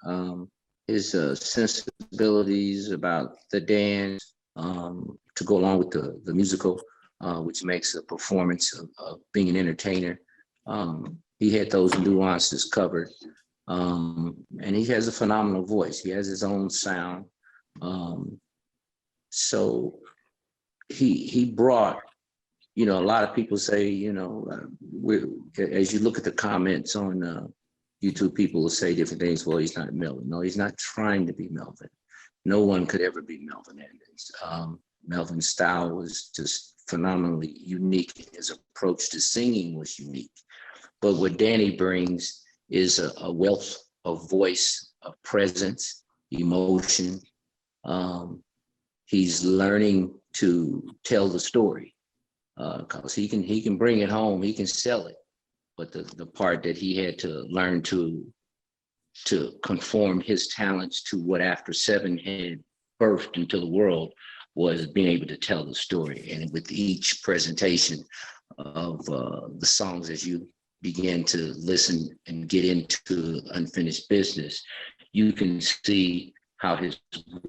His sensibilities about the dance to go along with the musical, which makes a performance of being an entertainer. He had those nuances covered. And he has a phenomenal voice. He has his own sound. So he brought, you know, a lot of people say, you know, as you look at the comments on YouTube, people will say different things. Well, he's not Melvin. No, he's not trying to be Melvin. No one could ever be Melvin Edmonds. Melvin's style was just phenomenally unique. His approach to singing was unique. But what Danny brings is a wealth of voice, of presence, emotion. He's learning to tell the story because he can bring it home, he can sell it. But the part that he had to learn to conform his talents to what After Seven had birthed into the world was being able to tell the story. And with each presentation of the songs, as you begin to listen and get into Unfinished Business, you can see how his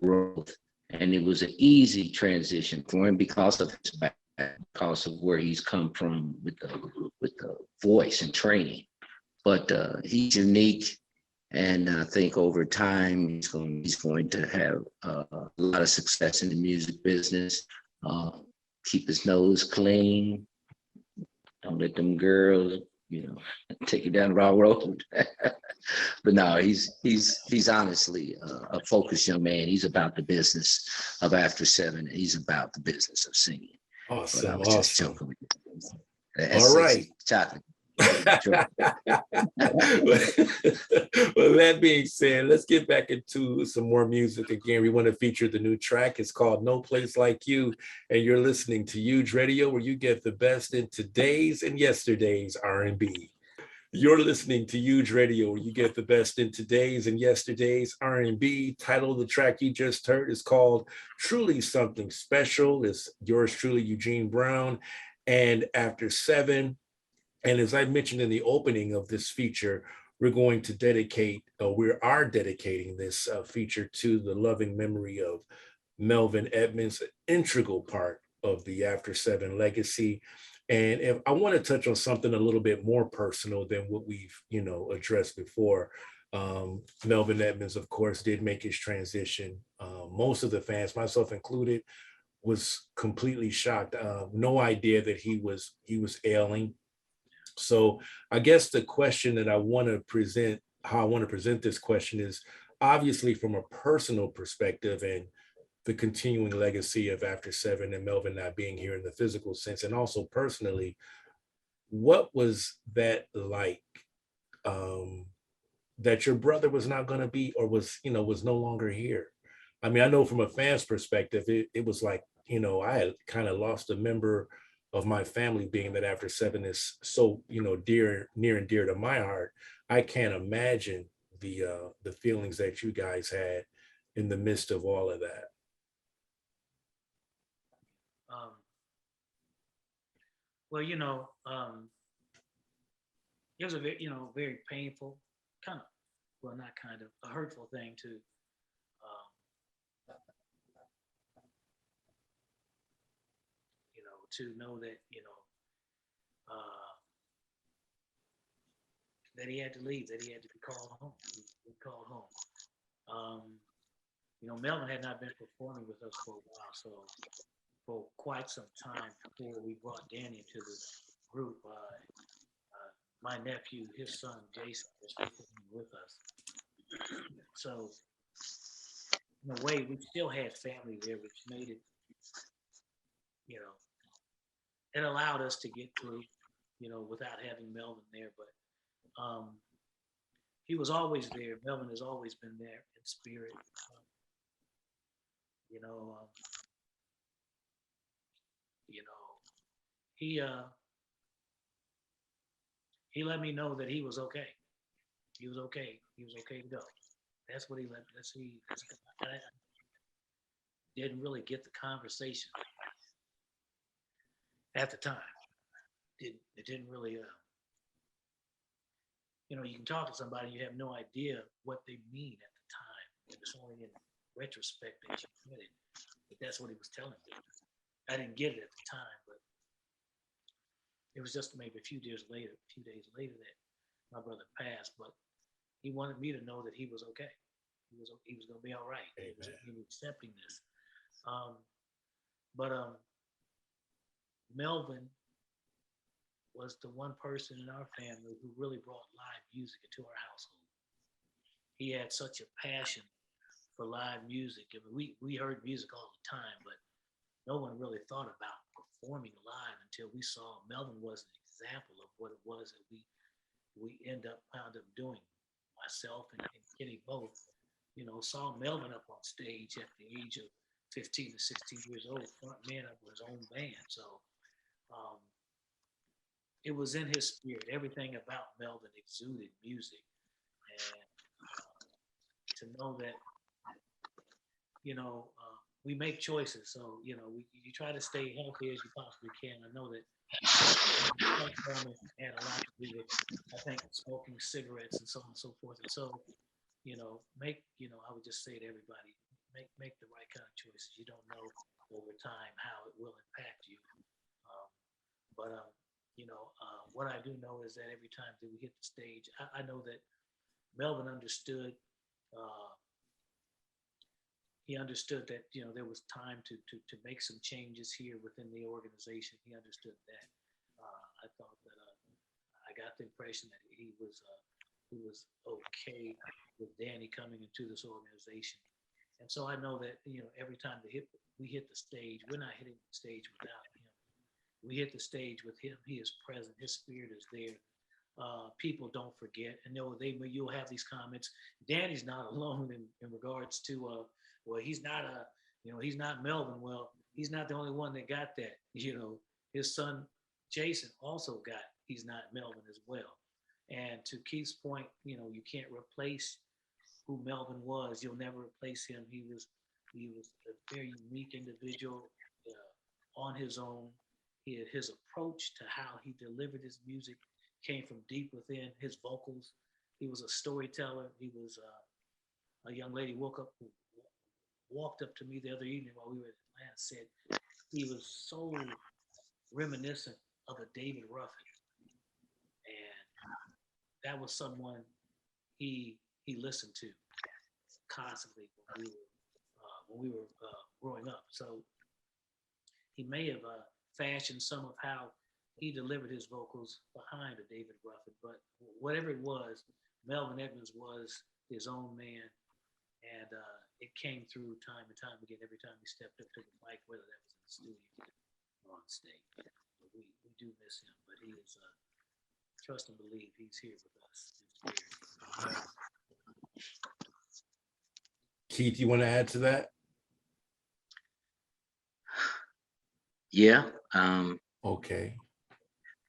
growth, and it was an easy transition for him because of his background, because of where he's come from with the voice and training. But he's unique, and I think over time he's going to have a lot of success in the music business. Keep his nose clean. Don't let them girls, take you down the wrong road. But no, he's honestly a focused young man. He's about the business of After Seven. He's about the business of singing. Awesome. But I was just joking with you. All right. Chocolate. Well, that being said, let's get back into some more music. Again, we want to feature the new track. It's called No Place Like You, and you're listening to Huge Radio, where you get the best in today's and yesterday's R&B. You're listening to Huge Radio, where you get the best in today's and yesterday's R&B. Title of the track you just heard is called Truly Something Special. It's yours truly, Eugene Brown, and After Seven. And as I mentioned in the opening of this feature, we're going to we are dedicating this feature to the loving memory of Melvin Edmonds, an integral part of the After Seven legacy. And if I want to touch on something a little bit more personal than what we've, addressed before. Melvin Edmonds, of course, did make his transition. Most of the fans, myself included, was completely shocked. No idea that he was ailing. So I guess the question that how I want to present this question is obviously from a personal perspective and the continuing legacy of After Seven and Melvin not being here in the physical sense, and also personally, what was that like, that your brother was not going to be, or was no longer here? I mean, I know from a fan's perspective, it was like, I had kind of lost a member of my family, being that After Seven is so, near and dear to my heart. I can't imagine the feelings that you guys had in the midst of all of that. Well, it was a very, very painful, a hurtful thing to, to know that, that he had to leave, that he had to be called home. He called home. Melvin had not been performing with us for a while, so for quite some time before we brought Danny into the group, my nephew, his son Jason, was performing with us. So in a way, we still had family there, which made it, it allowed us to get through, without having Melvin there. But he was always there. Melvin has always been there in spirit. He let me know that he was okay. He was okay. He was okay to go. That's what he let. I didn't really get the conversation at the time. It didn't really. You can talk to somebody, you have no idea what they mean at the time. It's only in retrospect that you get it. But that's what he was telling me. I didn't get it at the time, but it was just maybe a few days later that my brother passed. But he wanted me to know that he was okay. He was going to be all right. He was accepting this. But Melvin was the one person in our family who really brought live music into our household. He had such a passion for live music. I mean, we heard music all the time, but no one really thought about performing live until we saw Melvin was an example of what it was that we wound up doing. Myself and Kenny both, saw Melvin up on stage at the age of 15 to 16 years old, front man of his own band. So it was in his spirit. Everything about Melvin exuded music. And to know that, we make choices. So, you know, you try to stay healthy as you possibly can. I know that Norman had a lot to do with, I think, smoking cigarettes and so on and so forth. And so, you know, I would just say to everybody, make the right kind of choices. You don't know over time how it will impact you. Um, but what I do know is that every time that we hit the stage, I know that Melvin understood. Uh, he understood that there was time to make some changes here within the organization. He understood that. I thought that I got the impression that he was okay with Danny coming into this organization, and so I know that every time we hit the stage, we're not hitting the stage without him. We hit the stage with him. He is present. His spirit is there. People don't forget, and you'll have these comments. Danny's not alone in regards to well, he's not he's not Melvin. Well, he's not the only one that got that. His son Jason also got he's not Melvin as well. And to Keith's point, you can't replace who Melvin was. You'll never replace him. He was a very unique individual on his own. His approach to how he delivered his music came from deep within his vocals. He was a storyteller. He was a young lady walked up to me the other evening while we were in Atlanta, said he was so reminiscent of a David Ruffin, and that was someone he listened to constantly when we were growing up. So he may have fashioned some of how he delivered his vocals behind a David Ruffin, but whatever it was, Melvin Edmonds was his own man, and it came through time and time again every time he stepped up to the mic, whether that was in the studio or on stage. We do miss him, but he is, trust and believe, he's here with us. Keith, you want to add to that? Yeah. Okay.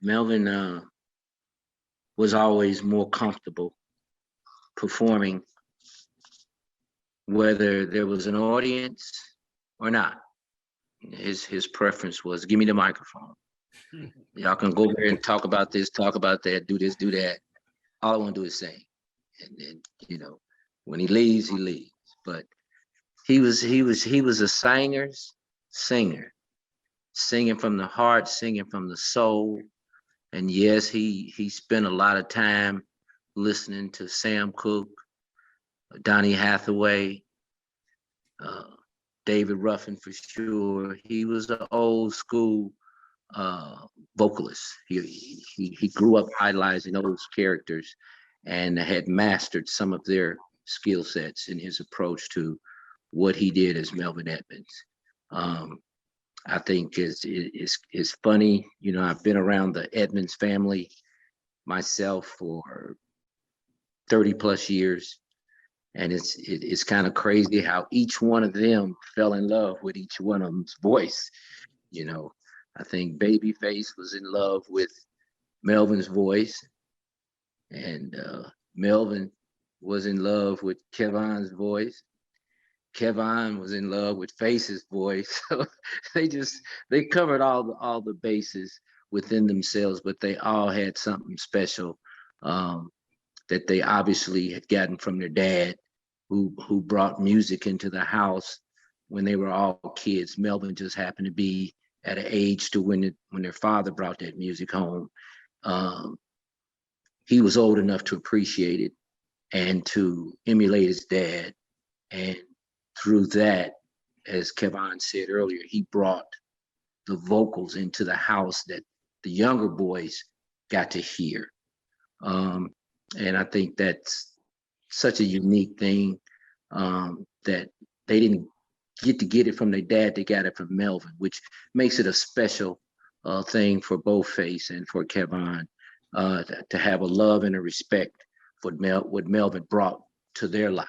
Melvin was always more comfortable performing whether there was an audience or not. His preference was, give me the microphone. Y'all can go there and talk about this, talk about that, do this, do that. All I want to do is sing. And when he leaves, he leaves. But he was a singer's singer, singing from the heart, singing from the soul. And yes, he spent a lot of time listening to Sam Cooke, Donny Hathaway, David Ruffin for sure. He was an old school vocalist. He grew up idolizing those characters and had mastered some of their skill sets in his approach to what he did as Melvin Edmonds. I think it's funny. I've been around the Edmonds family myself for 30 plus years. And it's kind of crazy how each one of them fell in love with each one of them's voice. I think Babyface was in love with Melvin's voice, and Melvin was in love with Kevon's voice. Kevon was in love with Face's voice. So they covered all the bases within themselves, but they all had something special that they obviously had gotten from their dad, who brought music into the house when they were all kids. Melvin just happened to be at an age to when their father brought that music home. He was old enough to appreciate it and to emulate his dad. And through that, as Kevon said earlier, he brought the vocals into the house that the younger boys got to hear. And I think that's such a unique thing, that they didn't get it from their dad, they got it from Melvin, which makes it a special thing for both Face and for Kevon, to have a love and a respect for what Melvin brought to their lives.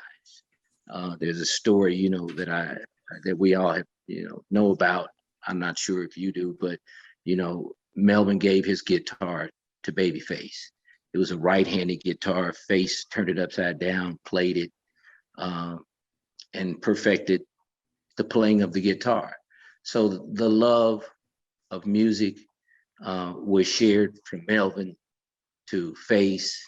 There's a story, that we all have, know about. I'm not sure if you do, but Melvin gave his guitar to Babyface. It was a right-handed guitar. Face turned it upside down, played it, and perfected the playing of the guitar. So the love of music was shared from Melvin to Face,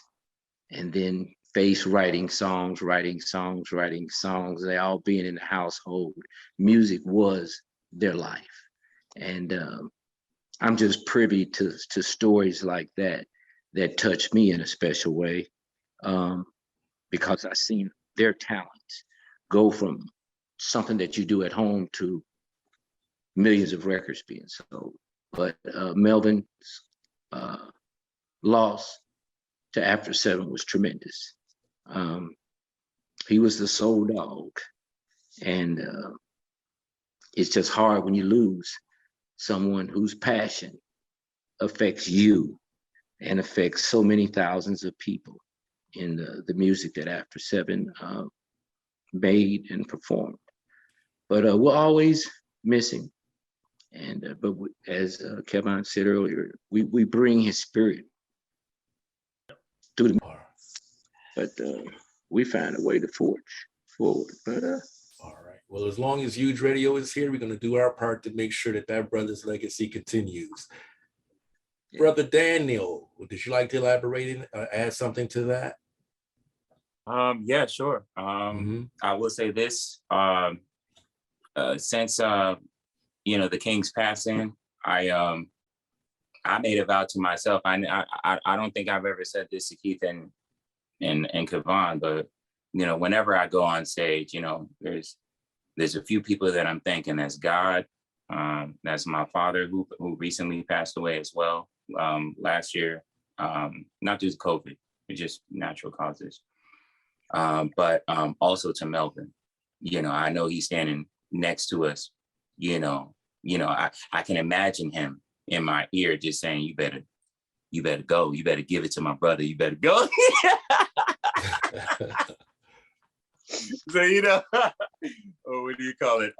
and then Face writing songs, they all being in the household. Music was their life. And I'm just privy to stories like that touch me in a special way, because I've seen their talents go from something that you do at home to millions of records being sold. But Melvin's loss to After Seven was tremendous. He was the soul dog, and it's just hard when you lose someone whose passion affects you and affects so many thousands of people in the music that After Seven made and performed. But we'll always miss him. And but as Kevin said earlier, we bring his spirit through the, but we find a way to forge forward. But all right. Well, as long as Huge Radio is here, we're going to do our part to make sure that that brother's legacy continues. Yeah. Brother Daniel, would you like to elaborate and add something to that? Yeah, sure. I will say this: since the King's passing, I made a vow to myself. I don't think I've ever said this to Keith and Kevon, but whenever I go on stage, there's a few people that I'm thanking. That's God, that's my father who recently passed away as well last year, not due to COVID, but just natural causes. But also to Melvin. I know he's standing next to us. I can imagine him in my ear just saying, you better go, you better give it to my brother, you better go. So what do you call it?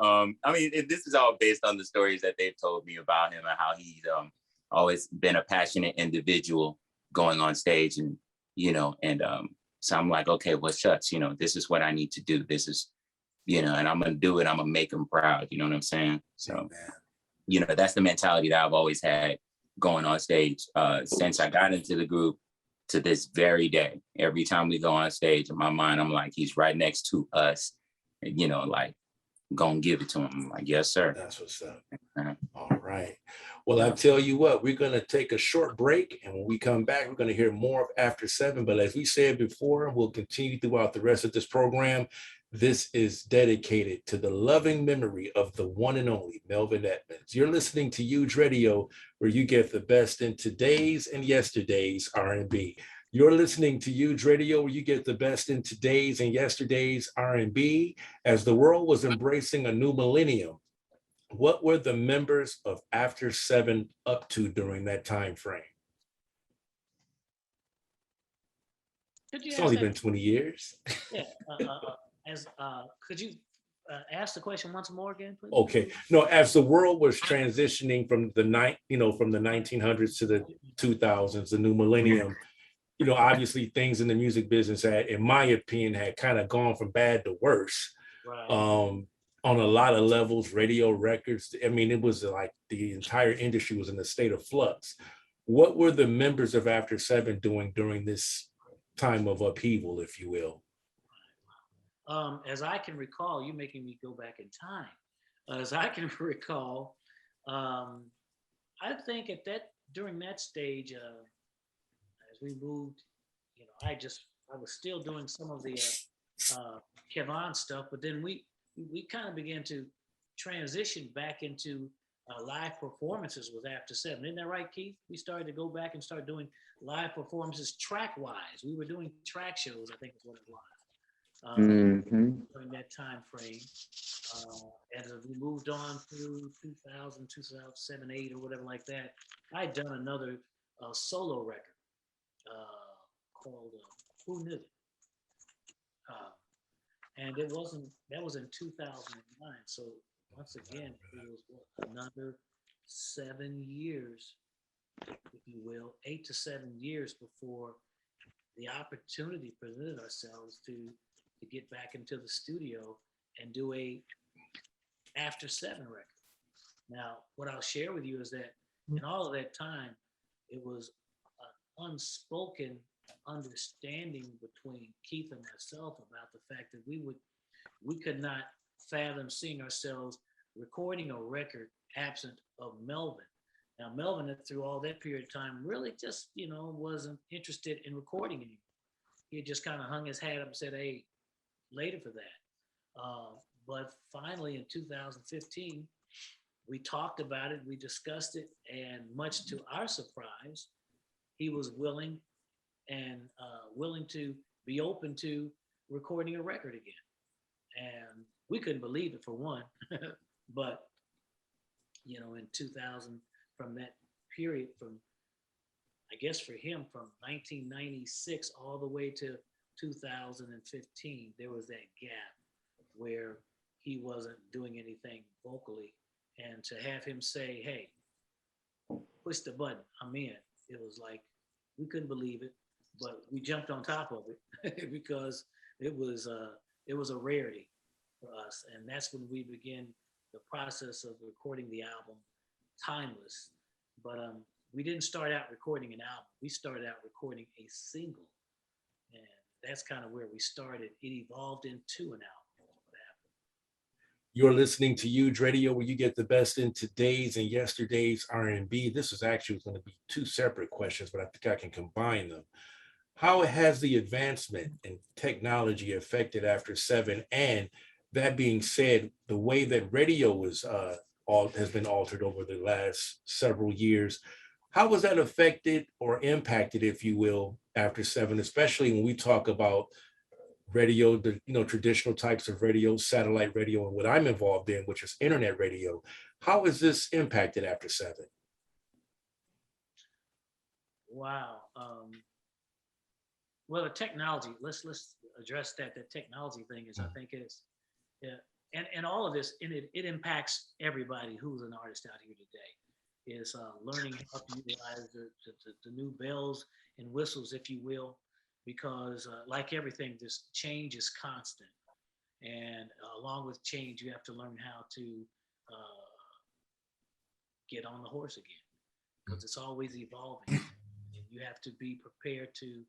This is all based on the stories that they've told me about him and how he's always been a passionate individual going on stage, and so I'm like, okay, well, shucks, this is what I need to do. This is, and I'm gonna do it. I'm gonna make him proud. You know what I'm saying? So, that's the mentality that I've always had going on stage since I got into the group to this very day. Every time we go on stage, in my mind, I'm like, he's right next to us, and gonna give it to him. I'm like, yes, sir. That's what's up. All right. Well, I'll tell you what, we're going to take a short break, and when we come back, we're going to hear more of After Seven. But as we said before, we'll continue throughout the rest of this program. This is dedicated to the loving memory of the one and only Melvin Edmonds. You're listening to Huge Radio, where you get the best in today's and yesterday's R&B. You're listening to Huge Radio, where you get the best in today's and yesterday's R&B. As the world was embracing a new millennium, what were the members of After Seven up to during that time frame? It's only been 20 years. Yeah. Could you ask the question once more again, please? Okay. No, as the world was transitioning from the 1900s to the 2000s, the new millennium, obviously things in the music business had, in my opinion, had kind of gone from bad to worse. Right. On a lot of levels, radio, records. It was like the entire industry was in a state of flux. What were the members of After Seven doing during this time of upheaval, if you will? As I can recall, you're making me go back in time. As I can recall, I think during that stage, as we moved, I was still doing some of the Kevon stuff, but then we kind of began to transition back into live performances with After Seven. Isn't that right, Keith? We started to go back and start doing live performances track-wise. We were doing track shows, I think is what it was, during that time frame. As we moved on through 2000, 2007, 8, or whatever like that, I'd done another solo record called Who Knew? And that was in 2009. So once again, it was another 7 years, if you will, 8 to 7 years before the opportunity presented ourselves to get back into the studio and do a After Seven record. Now, what I'll share with you is that in all of that time, it was an unspoken understanding between Keith and myself about the fact that we could not fathom seeing ourselves recording a record absent of Melvin. Now, Melvin, through all that period of time, really just, wasn't interested in recording anymore. He had just kind of hung his hat up and said, hey, later for that. But finally, in 2015, we talked about it, we discussed it, and much to our surprise, he was willing to be open to recording a record again. And we couldn't believe it, for one. But, in 2000, from that period, I guess for him, from 1996 all the way to 2015, there was that gap where he wasn't doing anything vocally. And to have him say, hey, push the button, I'm in. It was like, we couldn't believe it, but we jumped on top of it because it was a rarity for us. And that's when we began the process of recording the album, Timeless. But we didn't start out recording an album. We started out recording a single. And that's kind of where we started. It evolved into an album. You're listening to Huge Radio, where you get the best in today's and yesterday's R&B. This is actually going to be two separate questions, but I think I can combine them. How has the advancement in technology affected After Seven? And that being said, the way that radio has been altered over the last several years, how was that affected or impacted, if you will, After Seven, especially when we talk about radio, the traditional types of radio, satellite radio, and what I'm involved in, which is internet radio? How is this impacted After Seven? Wow. Well, the technology. Let's address that. The technology thing is, I think, and all of this, it impacts everybody who's an artist out here today. Is learning how to utilize the new bells and whistles, if you will. Because like everything, this change is constant. And along with change, you have to learn how to get on the horse again, because it's always evolving. And you have to be prepared to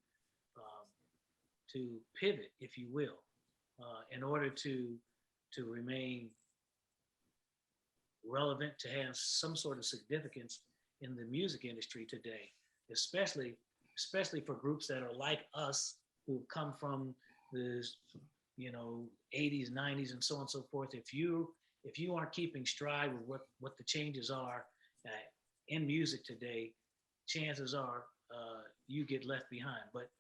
pivot, if you will, in order to remain relevant, to have some sort of significance in the music industry today, especially for groups that are like us, who've come from the 80s, 90s, and so on and so forth. If you aren't keeping stride with what the changes are in music today, chances are you get left behind. But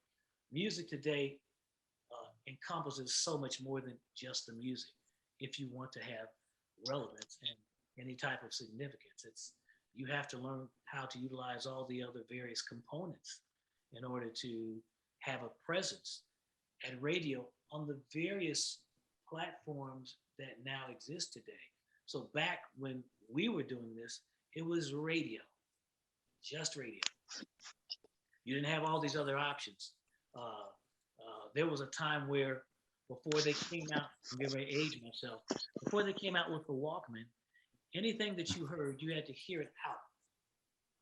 music today encompasses so much more than just the music. If you want to have relevance and any type of significance, you have to learn how to utilize all the other various components in order to have a presence at radio on the various platforms that now exist today. So back when we were doing this, it was radio, just radio. You didn't have all these other options. There was a time where, before they came out, I'm getting ready to age myself, before they came out with the Walkman, anything that you heard, you had to hear it out.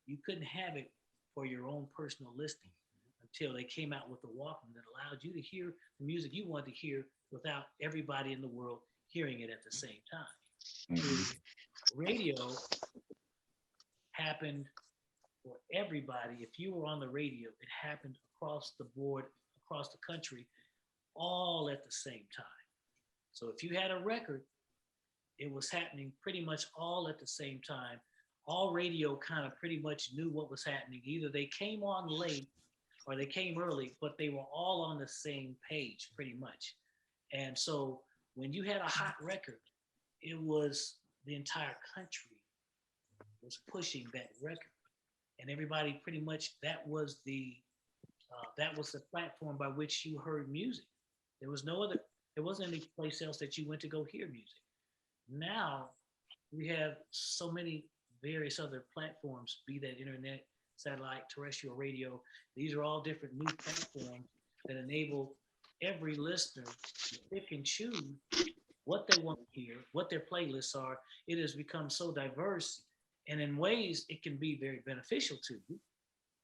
You couldn't have it for your own personal listening until they came out with the Walkman that allowed you to hear the music you wanted to hear without everybody in the world hearing it at the same time. Mm-hmm. Radio happened for everybody. If you were on the radio, it happened across the board, across the country, all at the same time. So if you had a record, it was happening pretty much all at the same time. All radio kind of pretty much knew what was happening. Either they came on late or they came early, but they were all on the same page pretty much. And so when you had a hot record, it was the entire country was pushing that record. And everybody pretty much, that was the platform by which you heard music. There wasn't any place else that you went to go hear music. Now we have so many various other platforms, be that internet, satellite, terrestrial radio. These are all different new platforms that enable every listener to pick and choose what they want to hear, what their playlists are. It has become so diverse, and in ways it can be very beneficial to you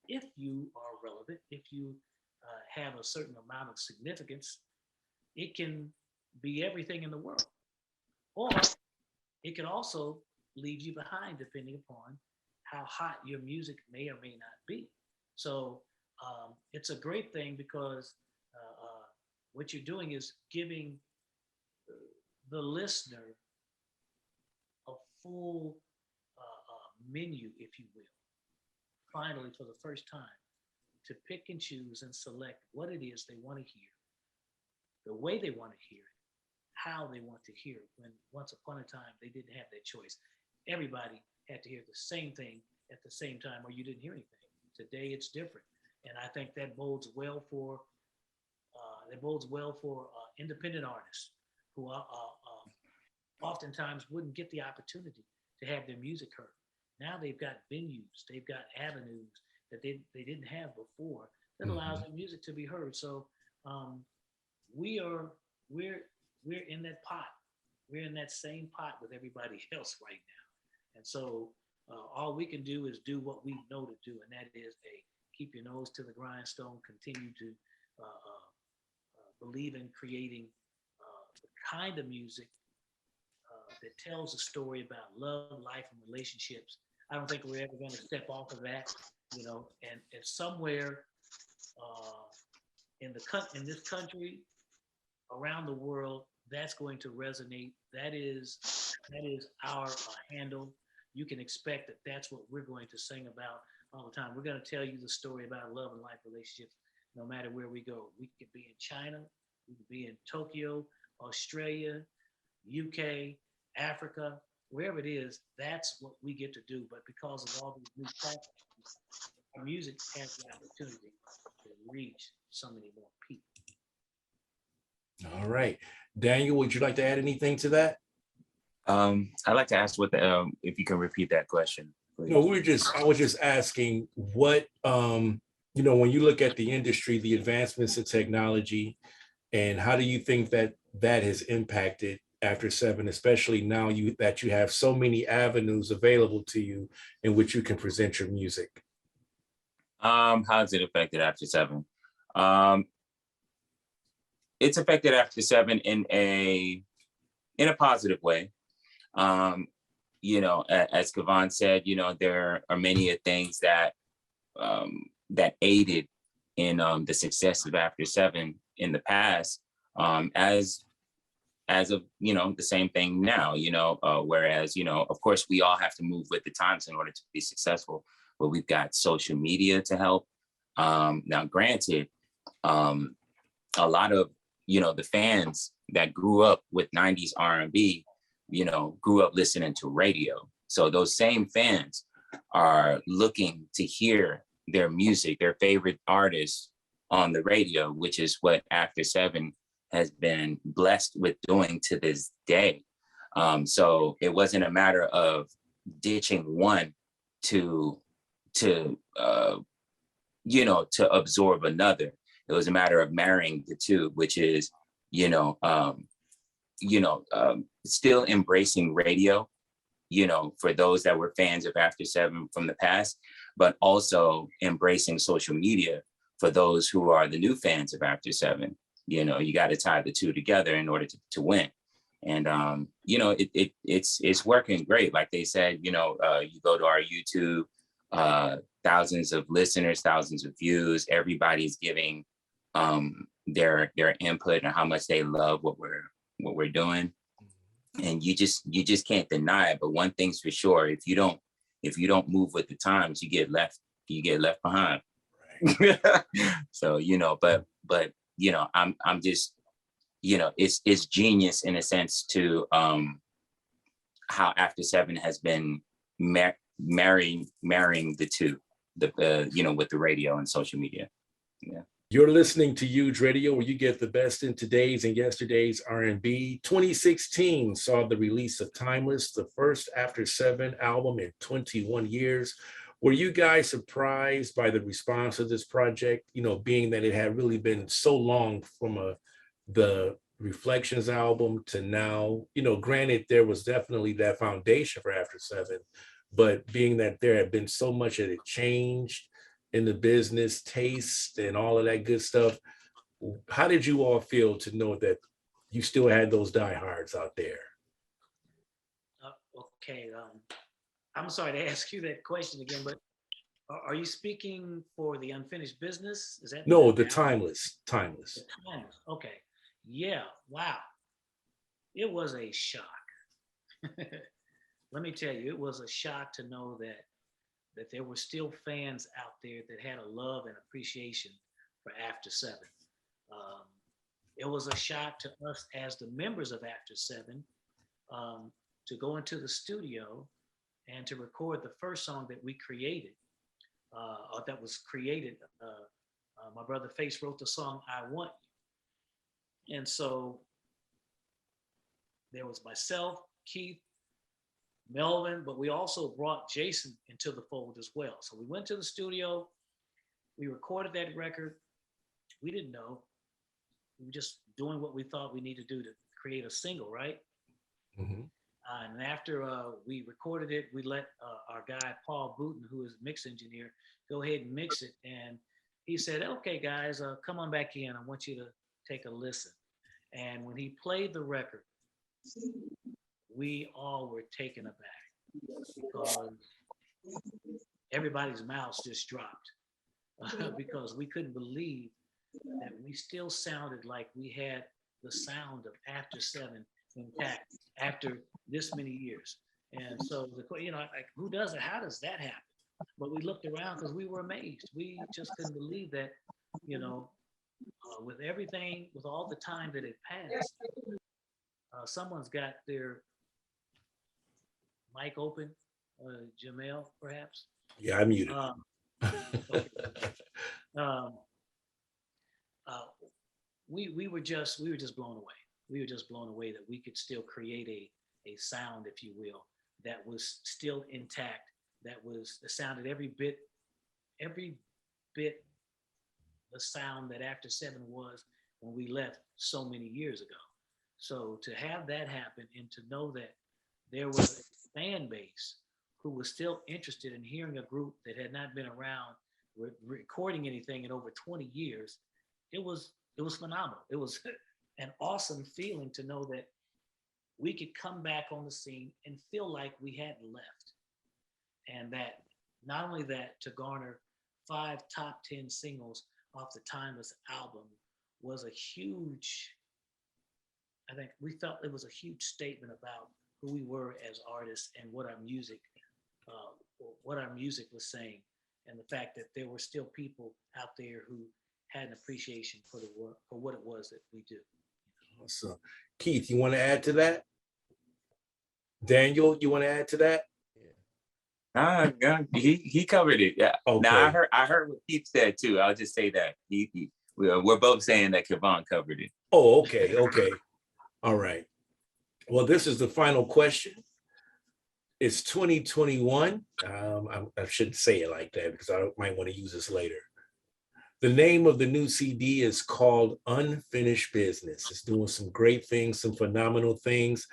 if you are relevant, if you have a certain amount of significance. It can be everything in the world, or it can also leave you behind depending upon how hot your music may or may not be. So it's a great thing because what you're doing is giving the listener a full menu, if you will, finally for the first time, to pick and choose and select what it is they want to hear, the way they want to hear it, how they want to hear it. When once upon a time they didn't have that choice. Everybody had to hear the same thing at the same time, or you didn't hear anything. Today it's different, and I think that bodes well for independent artists who oftentimes wouldn't get the opportunity to have their music heard. Now they've got venues, they've got avenues that they didn't have before that allows their music to be heard. So we're in that pot. We're in that same pot with everybody else right now. And so all we can do is do what we know to do, and that is keep your nose to the grindstone, continue to believe in creating the kind of music that tells a story about love, life, and relationships. I don't think we're ever going to step off of that, and if somewhere in this country, around the world, that's going to resonate. That is our handle. You can expect that that's what we're going to sing about all the time. We're going to tell you the story about love and life relationships, no matter where we go. We could be in China, we could be in Tokyo, Australia, UK, Africa, wherever it is. That's what we get to do. But because of all these new platforms, our music has the opportunity to reach so many more people. All right. Daniel, would you like to add anything to that? I'd like to ask if you can repeat that question, please. No, I was just asking what, when you look at the industry, the advancements in technology, and how do you think that has impacted After Seven, especially now that you have so many avenues available to you in which you can present your music? How has it affected After Seven? It's affected After Seven in a positive way. As Kavan said, there are many things that aided in the success of After Seven in the past, as of the same thing now. Whereas of course we all have to move with the times in order to be successful, but we've got social media to help. Now, granted, a lot of the fans that grew up with 90s R&B, grew up listening to radio. So those same fans are looking to hear their music, their favorite artists on the radio, which is what After Seven has been blessed with doing to this day. So it wasn't a matter of ditching one to absorb another. It was a matter of marrying the two, which is, still embracing radio, for those that were fans of After Seven from the past, but also embracing social media for those who are the new fans of After Seven. You got to tie the two together in order to win. And, it's working great. Like they said, you go to our YouTube, thousands of listeners, thousands of views, everybody's giving their input and how much they love what we're doing. And you just can't deny it. But one thing's for sure, if you don't move with the times, you get left behind. Right. So, but I'm just, it's genius in a sense to how After Seven has been marrying the two, with the radio and social media. Yeah. You're listening to Huge Radio, where you get the best in today's and yesterday's R&B. 2016 saw the release of Timeless, the first After Seven album in 21 years. Were you guys surprised by the response of this project, being that it had really been so long from the Reflections album to now, granted, there was definitely that foundation for After Seven, but being that there had been so much that had changed in the business, taste, and all of that good stuff, how did you all feel to know that you still had those diehards out there? Okay, I'm sorry to ask you that question again, but are you speaking for the Unfinished Business? Is that No, the Timeless. The Timeless. Okay, yeah, wow, it was a shock. Let me tell you, it was a shock to know that there were still fans out there that had a love and appreciation for After Seven. Um, it was a shock to us as the members of After Seven, to go into the studio and to record the first song that we created, or that was created. My brother Face wrote the song "I Want You," and so there was myself, Keith, Melvin, but we also brought Jason into the fold as well. So we went to the studio, we recorded that record. We didn't know. We were just doing what we thought we needed to do to create a single, right? Mhm. And after we recorded it, we let our guy, Paul Booten, who is mix engineer, go ahead and mix it. And he said, okay, guys, come on back in. I want you to take a listen. And when he played the record, we all were taken aback because everybody's mouths just dropped because we couldn't believe that we still sounded like we had the sound of After Seven intact after this many years. And so like, who does it? How does that happen? But we looked around because we were amazed. We just couldn't believe that, with everything, with all the time that had passed, someone's got their mic open, Jamel, perhaps. Yeah, I muted. Okay. um, we were just blown away. We were just blown away that we could still create a sound, if you will, that was still intact, that sounded every bit the sound that After Seven was when we left so many years ago. So to have that happen and to know that there was a fan base who was still interested in hearing a group that had not been around recording anything in over 20 years, it was phenomenal. It was an awesome feeling to know that we could come back on the scene and feel like we hadn't left. And that not only that, to garner 5 top 10 singles off the Timeless album was a huge, I think we felt it was a huge statement about who we were as artists and what our music was saying, and the fact that there were still people out there who had an appreciation for the work, for what it was that we do. So, Keith, you want to add to that? Daniel, you want to add to that? He covered it. Yeah. Okay. Now I heard what Keith said too. I'll just say that we're both saying that Kevon covered it. Oh, okay. All right. Well, this is the final question. It's 2021. I shouldn't say it like that because I might want to use this later. The name of the new CD is called Unfinished Business. It's doing some great things, some phenomenal things.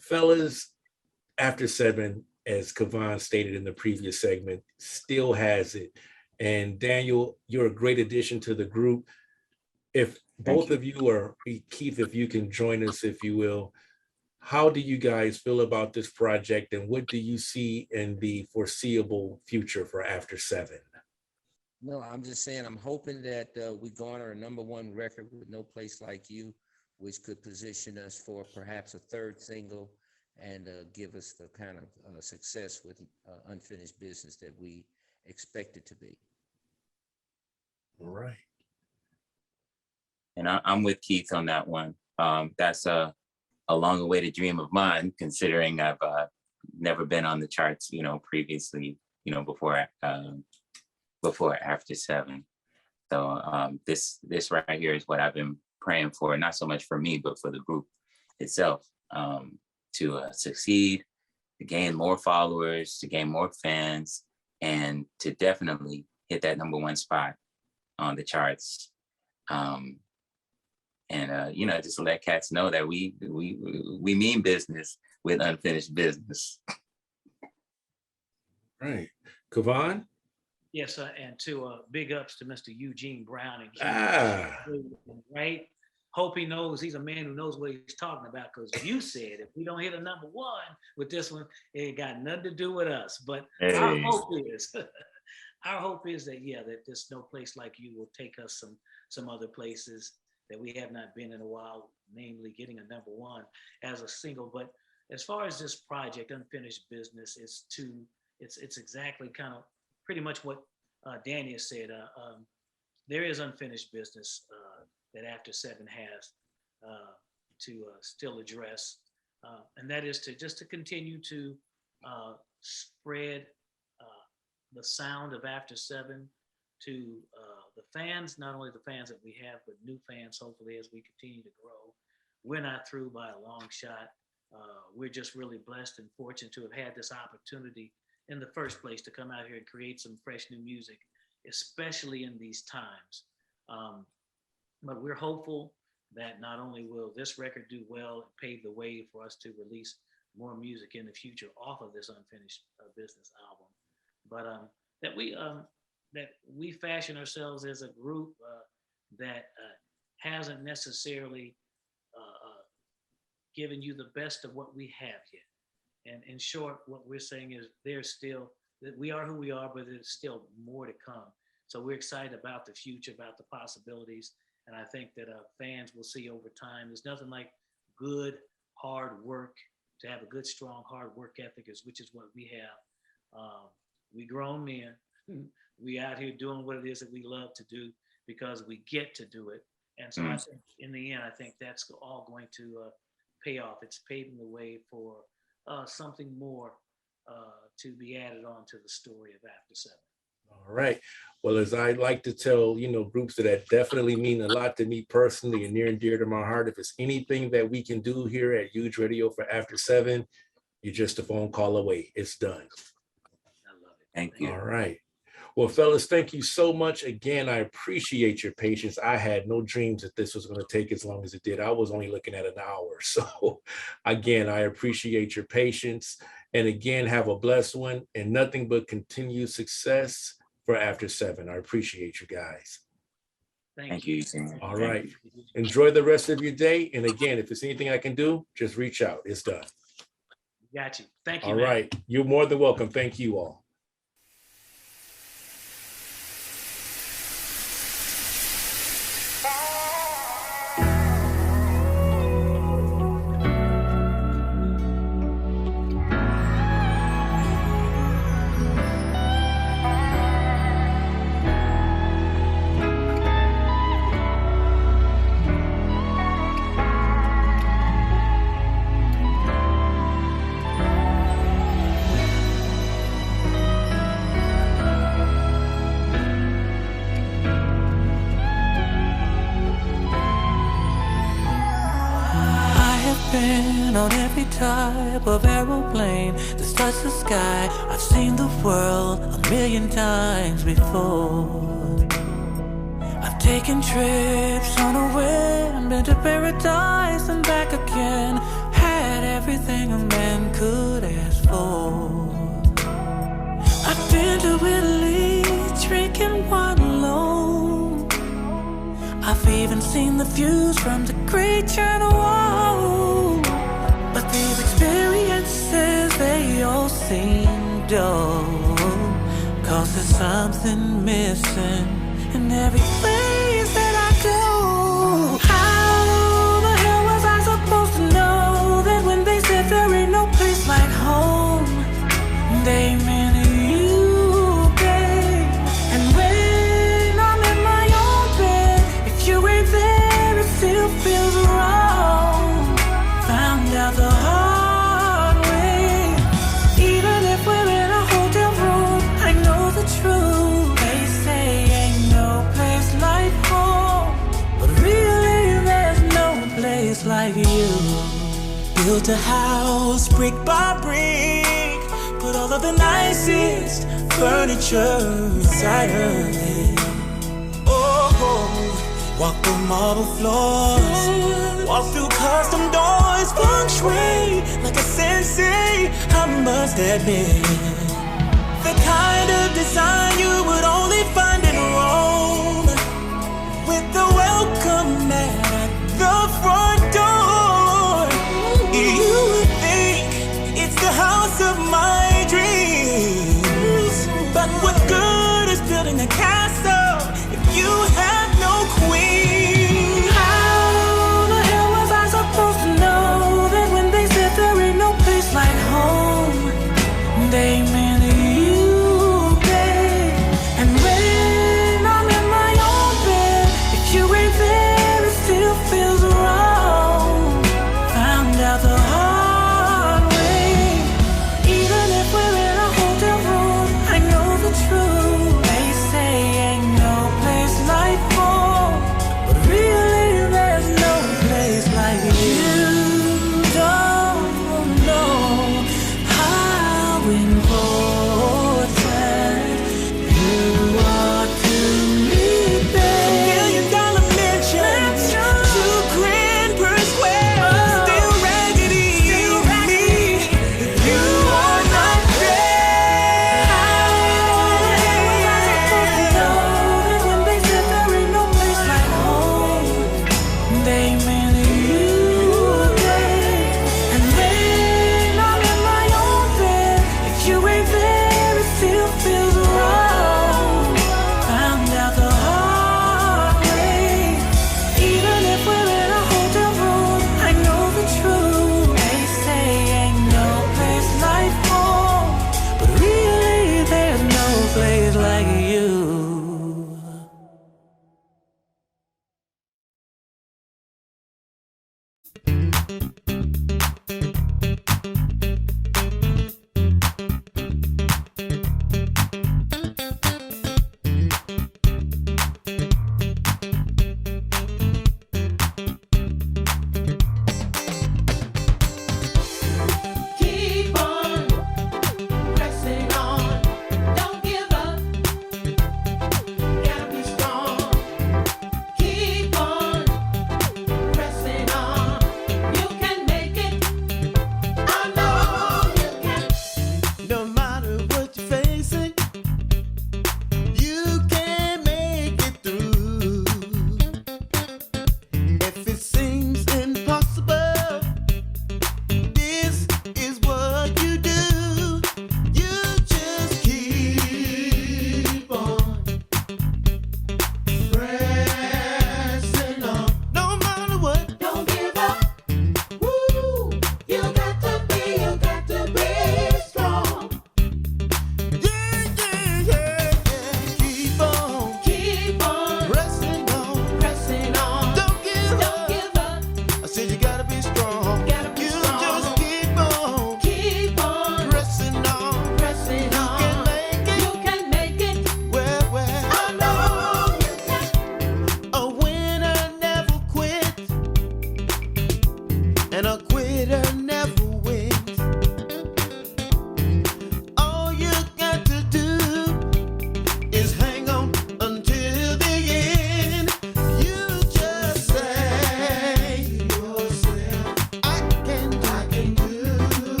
Fellas, After Seven, as Kevon stated in the previous segment, still has it. And Daniel, you're a great addition to the group. If both of you, or Keith, if you can join us, if you will, how do you guys feel about this project and what do you see in the foreseeable future for After Seven? No, I'm just saying, I'm hoping that we garner a #1 record with No Place Like You, which could position us for perhaps a 3rd single and give us the kind of success with Unfinished Business that we expect it to be. All right. And I'm with Keith on that one. That's a long-awaited dream of mine, considering I've never been on the charts, previously, before After Seven. So this right here is what I've been praying for, not so much for me, but for the group itself, to succeed, to gain more followers, to gain more fans, and to definitely hit that #1 spot on the charts. and you know, just to let cats know that we mean business with unfinished business. Right. Kavon? Yes, and to big ups to Mr. Eugene Browning. Ah. Right? Hope he knows he's a man who knows what he's talking about, because you said if we don't hit a number one with this one, it ain't got nothing to do with us. But our hope is, our hope is that, yeah, that this No Place Like You will take us some other places that we have not been in a while, namely getting a number one as a single. But as far as this project, Unfinished Business, it's exactly kind of pretty much what Danny has said. There is unfinished business that After Seven has to still address, and that is to continue to spread the sound of After Seven to the fans, not only the fans that we have, but new fans, hopefully, as we continue to grow. We're not through by a long shot. We're just really blessed and fortunate to have had this opportunity in the first place to come out here and create some fresh new music, especially in these times. But we're hopeful that not only will this record do well and pave the way for us to release more music in the future off of this Unfinished Business album, but that we fashion ourselves as a group that hasn't necessarily given you the best of what we have yet. And in short, what we're saying is there's still, that we are who we are, but there's still more to come. So we're excited about the future, about the possibilities. And I think that fans will see over time. There's nothing like good, hard work, to have a good, strong, hard work ethic, which is what we have. We grown men, we out here doing what it is that we love to do because we get to do it. And so I think in the end, I think that's all going to pay off. It's paving the way for something more to be added on to the story of After Seven. All right. Well, as I like to tell, groups that definitely mean a lot to me personally and near and dear to my heart, if it's anything that we can do here at Huge Radio for After Seven, you're just a phone call away. It's done. I love it. Thank you. All right. Well, fellas, thank you so much. Again, I appreciate your patience. I had no dreams that this was going to take as long as it did. I was only looking at an hour. So again, I appreciate your patience. And again, have a blessed one and nothing but continued success for After Seven. I appreciate you guys. Thank you. All right. Enjoy the rest of your day. And again, if there's anything I can do, just reach out. It's done. Got you. Thank you. All man. right. You're more than welcome. Thank you all. On every type of aeroplane that's touched the sky, I've seen the world a million times before. I've taken trips on a whim, been to paradise and back again, had everything a man could ask for. I've been to Italy, drinking wine alone. I've even seen the views from the Great China Wall. But these experiences, they all seem dull, 'cause there's something missing in every place that I go. How the hell was I supposed to know that when they said there ain't no place like home, they meant you, babe? And when I'm in my own bed, if you ain't there, it still feels wrong. Found out the hard way. Even if we're in a hotel room, I know the truth. They say ain't no place like home, but really there's no place like you. Built a house brick by brick, put all of the nicest furniture inside of it. Oh, Walk through marble floors, walk through custom doors, feng shui like a sensei, I must admit. The kind of design you would only find in Rome, with the welcome mat at the front door. You would think it's the house of my dreams, but what good is building a castle if you have no queen? How the hell was I supposed to know that when they said there ain't no place like home, they meant you, babe?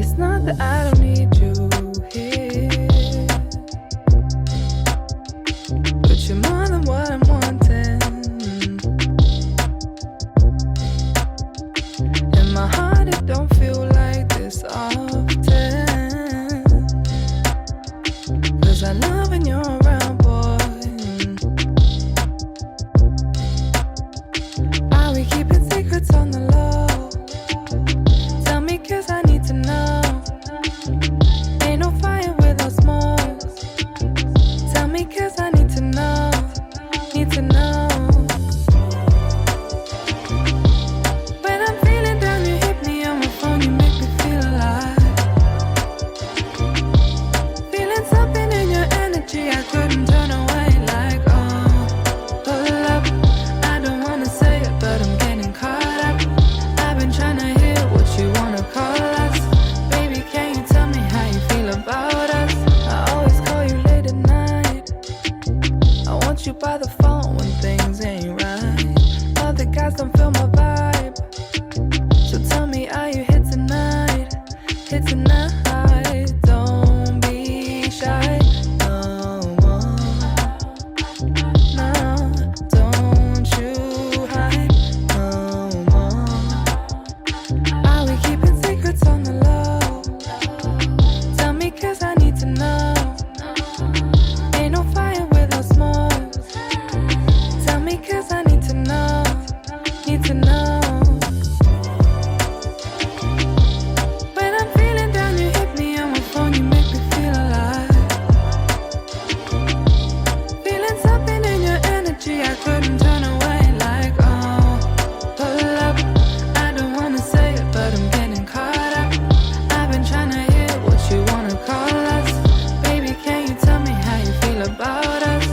It's not that I don't need you here, but you're more than what I'm wanting. In my heart, it don't feel like this often, 'cause I love when you're around, boy. Are we keeping secrets on the low? Tell me, 'cause I need to know. Ain't no fire without smoke. Tell me, 'cause I need to know. Need to know. When I'm feeling down, you hit me on my phone, you make me feel alive. Feeling something in your energy, I couldn't turn away. Like, oh, pull up. I don't wanna say it, but I'm getting caught up. I've been trying to hear what you wanna call us. Baby, can you tell me how you feel about us? I always call you late at night. I want you by the phone when things ain't right. Other guys don't feel my vibe. So tell me, are you here tonight? Here tonight. Don't be shy. No more. No, don't you hide. No more. Are we keeping secrets on the low? Tell me, 'cause I need to know. Ain't no fire without smoke. Tell me, 'cause I need to know. Need to know. When I'm feeling down, you hit me on my phone, you make me feel alive. Feeling something in your energy, I couldn't turn away. Like, oh, pull up. I don't wanna say it, but I'm getting caught up. I've been trying to hear what you wanna call us. Baby, can you tell me how you feel about us?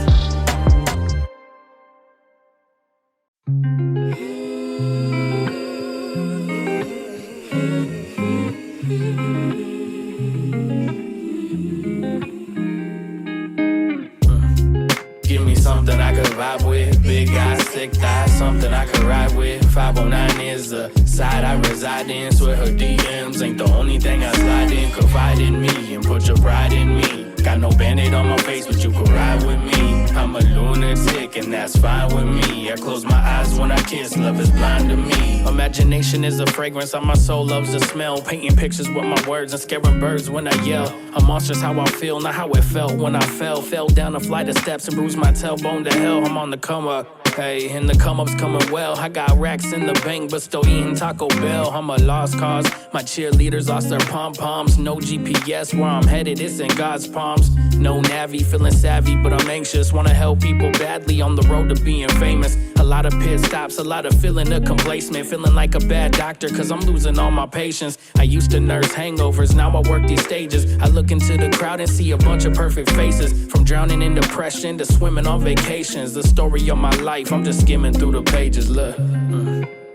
Give me something I could vibe with. Big eyes, thick thighs, something I could ride with. 509 is the side I reside in. Swear her DMs ain't the only thing I slide in. Confide in me and put your pride in me. Got no band-aid on my face, but you could ride with me. I'm a lunatic and that's fine with me. I close my eyes when I kiss, love is blind to me. Imagination is a fragrance that my soul loves to smell. Painting pictures with my words and scaring birds when I yell. A monster's how I feel, not how it felt when I fell. Fell down a flight of steps and bruised my tailbone to hell. I'm on the come up. Hey, and the come up's coming well. I got racks in the bank, but still eating Taco Bell. I'm a lost cause. My cheerleaders lost their pom-poms. No GPS, where I'm headed, it's in God's palms. No Navi, feeling savvy, but I'm anxious. Wanna help people badly on the road to being famous. A lot of pit stops, a lot of feeling of complacement. Feeling like a bad doctor, cause I'm losing all my patience. I used to nurse hangovers, now I work these stages. I look into the crowd and see a bunch of perfect faces. From drowning in depression to swimming on vacations. The story of my life, I'm just skimming through the pages, look.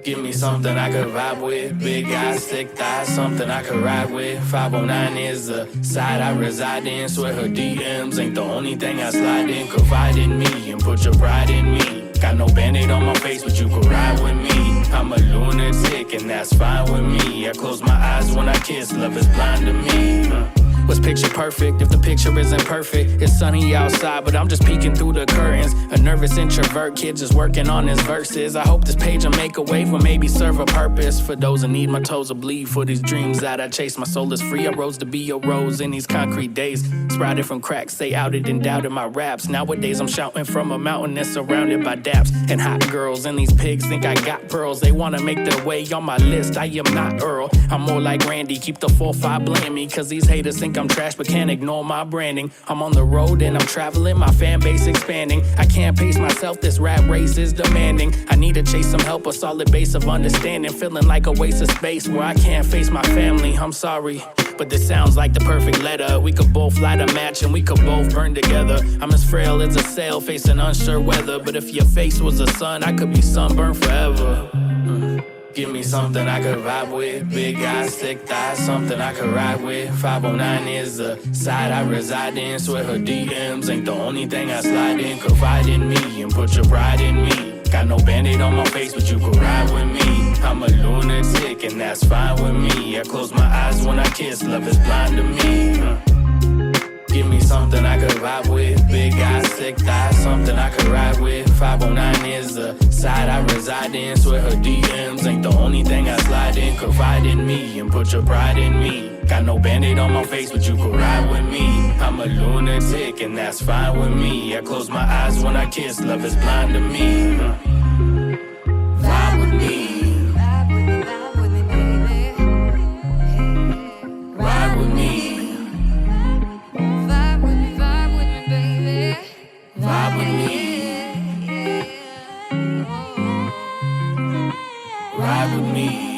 Give me something I could vibe with. Big eyes, thick thighs, something I could ride with. 509 is the side I reside in. Swear her DMs ain't the only thing I slide in. Confide in me and put your pride in me. Got no band-aid on my face, but you could ride with me. I'm a lunatic and that's fine with me. I close my eyes when I kiss, love is blind to me. Was picture perfect if the picture isn't perfect? It's sunny outside, but I'm just peeking through the curtains. A nervous introvert kid just working on his verses. I hope this page will make a wave or maybe serve a purpose. For those that need, my toes will bleed. For these dreams that I chase, my soul is free. I rose to be a rose in these concrete days. Sprouted from cracks, they outed and doubted my raps. Nowadays I'm shouting from a mountain that's surrounded by daps. And hot girls, and these pigs think I got pearls. They wanna make their way on my list, I am not Earl. I'm more like Randy, keep the 4-5 blame me. Cause these haters think I'm trash but can't ignore my branding. I'm on the road and I'm traveling, my fan base expanding. I can't pace myself, this rap race is demanding. I need to chase some help, a solid base of understanding. Feeling like a waste of space where I can't face my family. I'm sorry, but this sounds like the perfect letter. We could both light a match and we could both burn together. I'm as frail as a sail facing unsure weather. But if your face was a sun, I could be sunburned forever. Give me something I could vibe with. Big eyes, thick thighs, something I could ride with. 509 is the side I reside in. Swear her DMs ain't the only thing I slide in. Confide in me and put your pride in me. Got no band-aid on my face, but you could ride with me. I'm a lunatic and that's fine with me. I close my eyes when I kiss, love is blind to me. Give me something I could vibe with. Big eyes, thick thighs, something I could ride with. 509 is the side I reside in. Swear her DMs ain't the only thing I slide in. Confide in me and put your pride in me. Got no band-aid on my face, but you could ride with me. I'm a lunatic and that's fine with me. I close my eyes when I kiss, love is blind to me. Vibe with me. Ride with me. Vibe with me. Ride with me.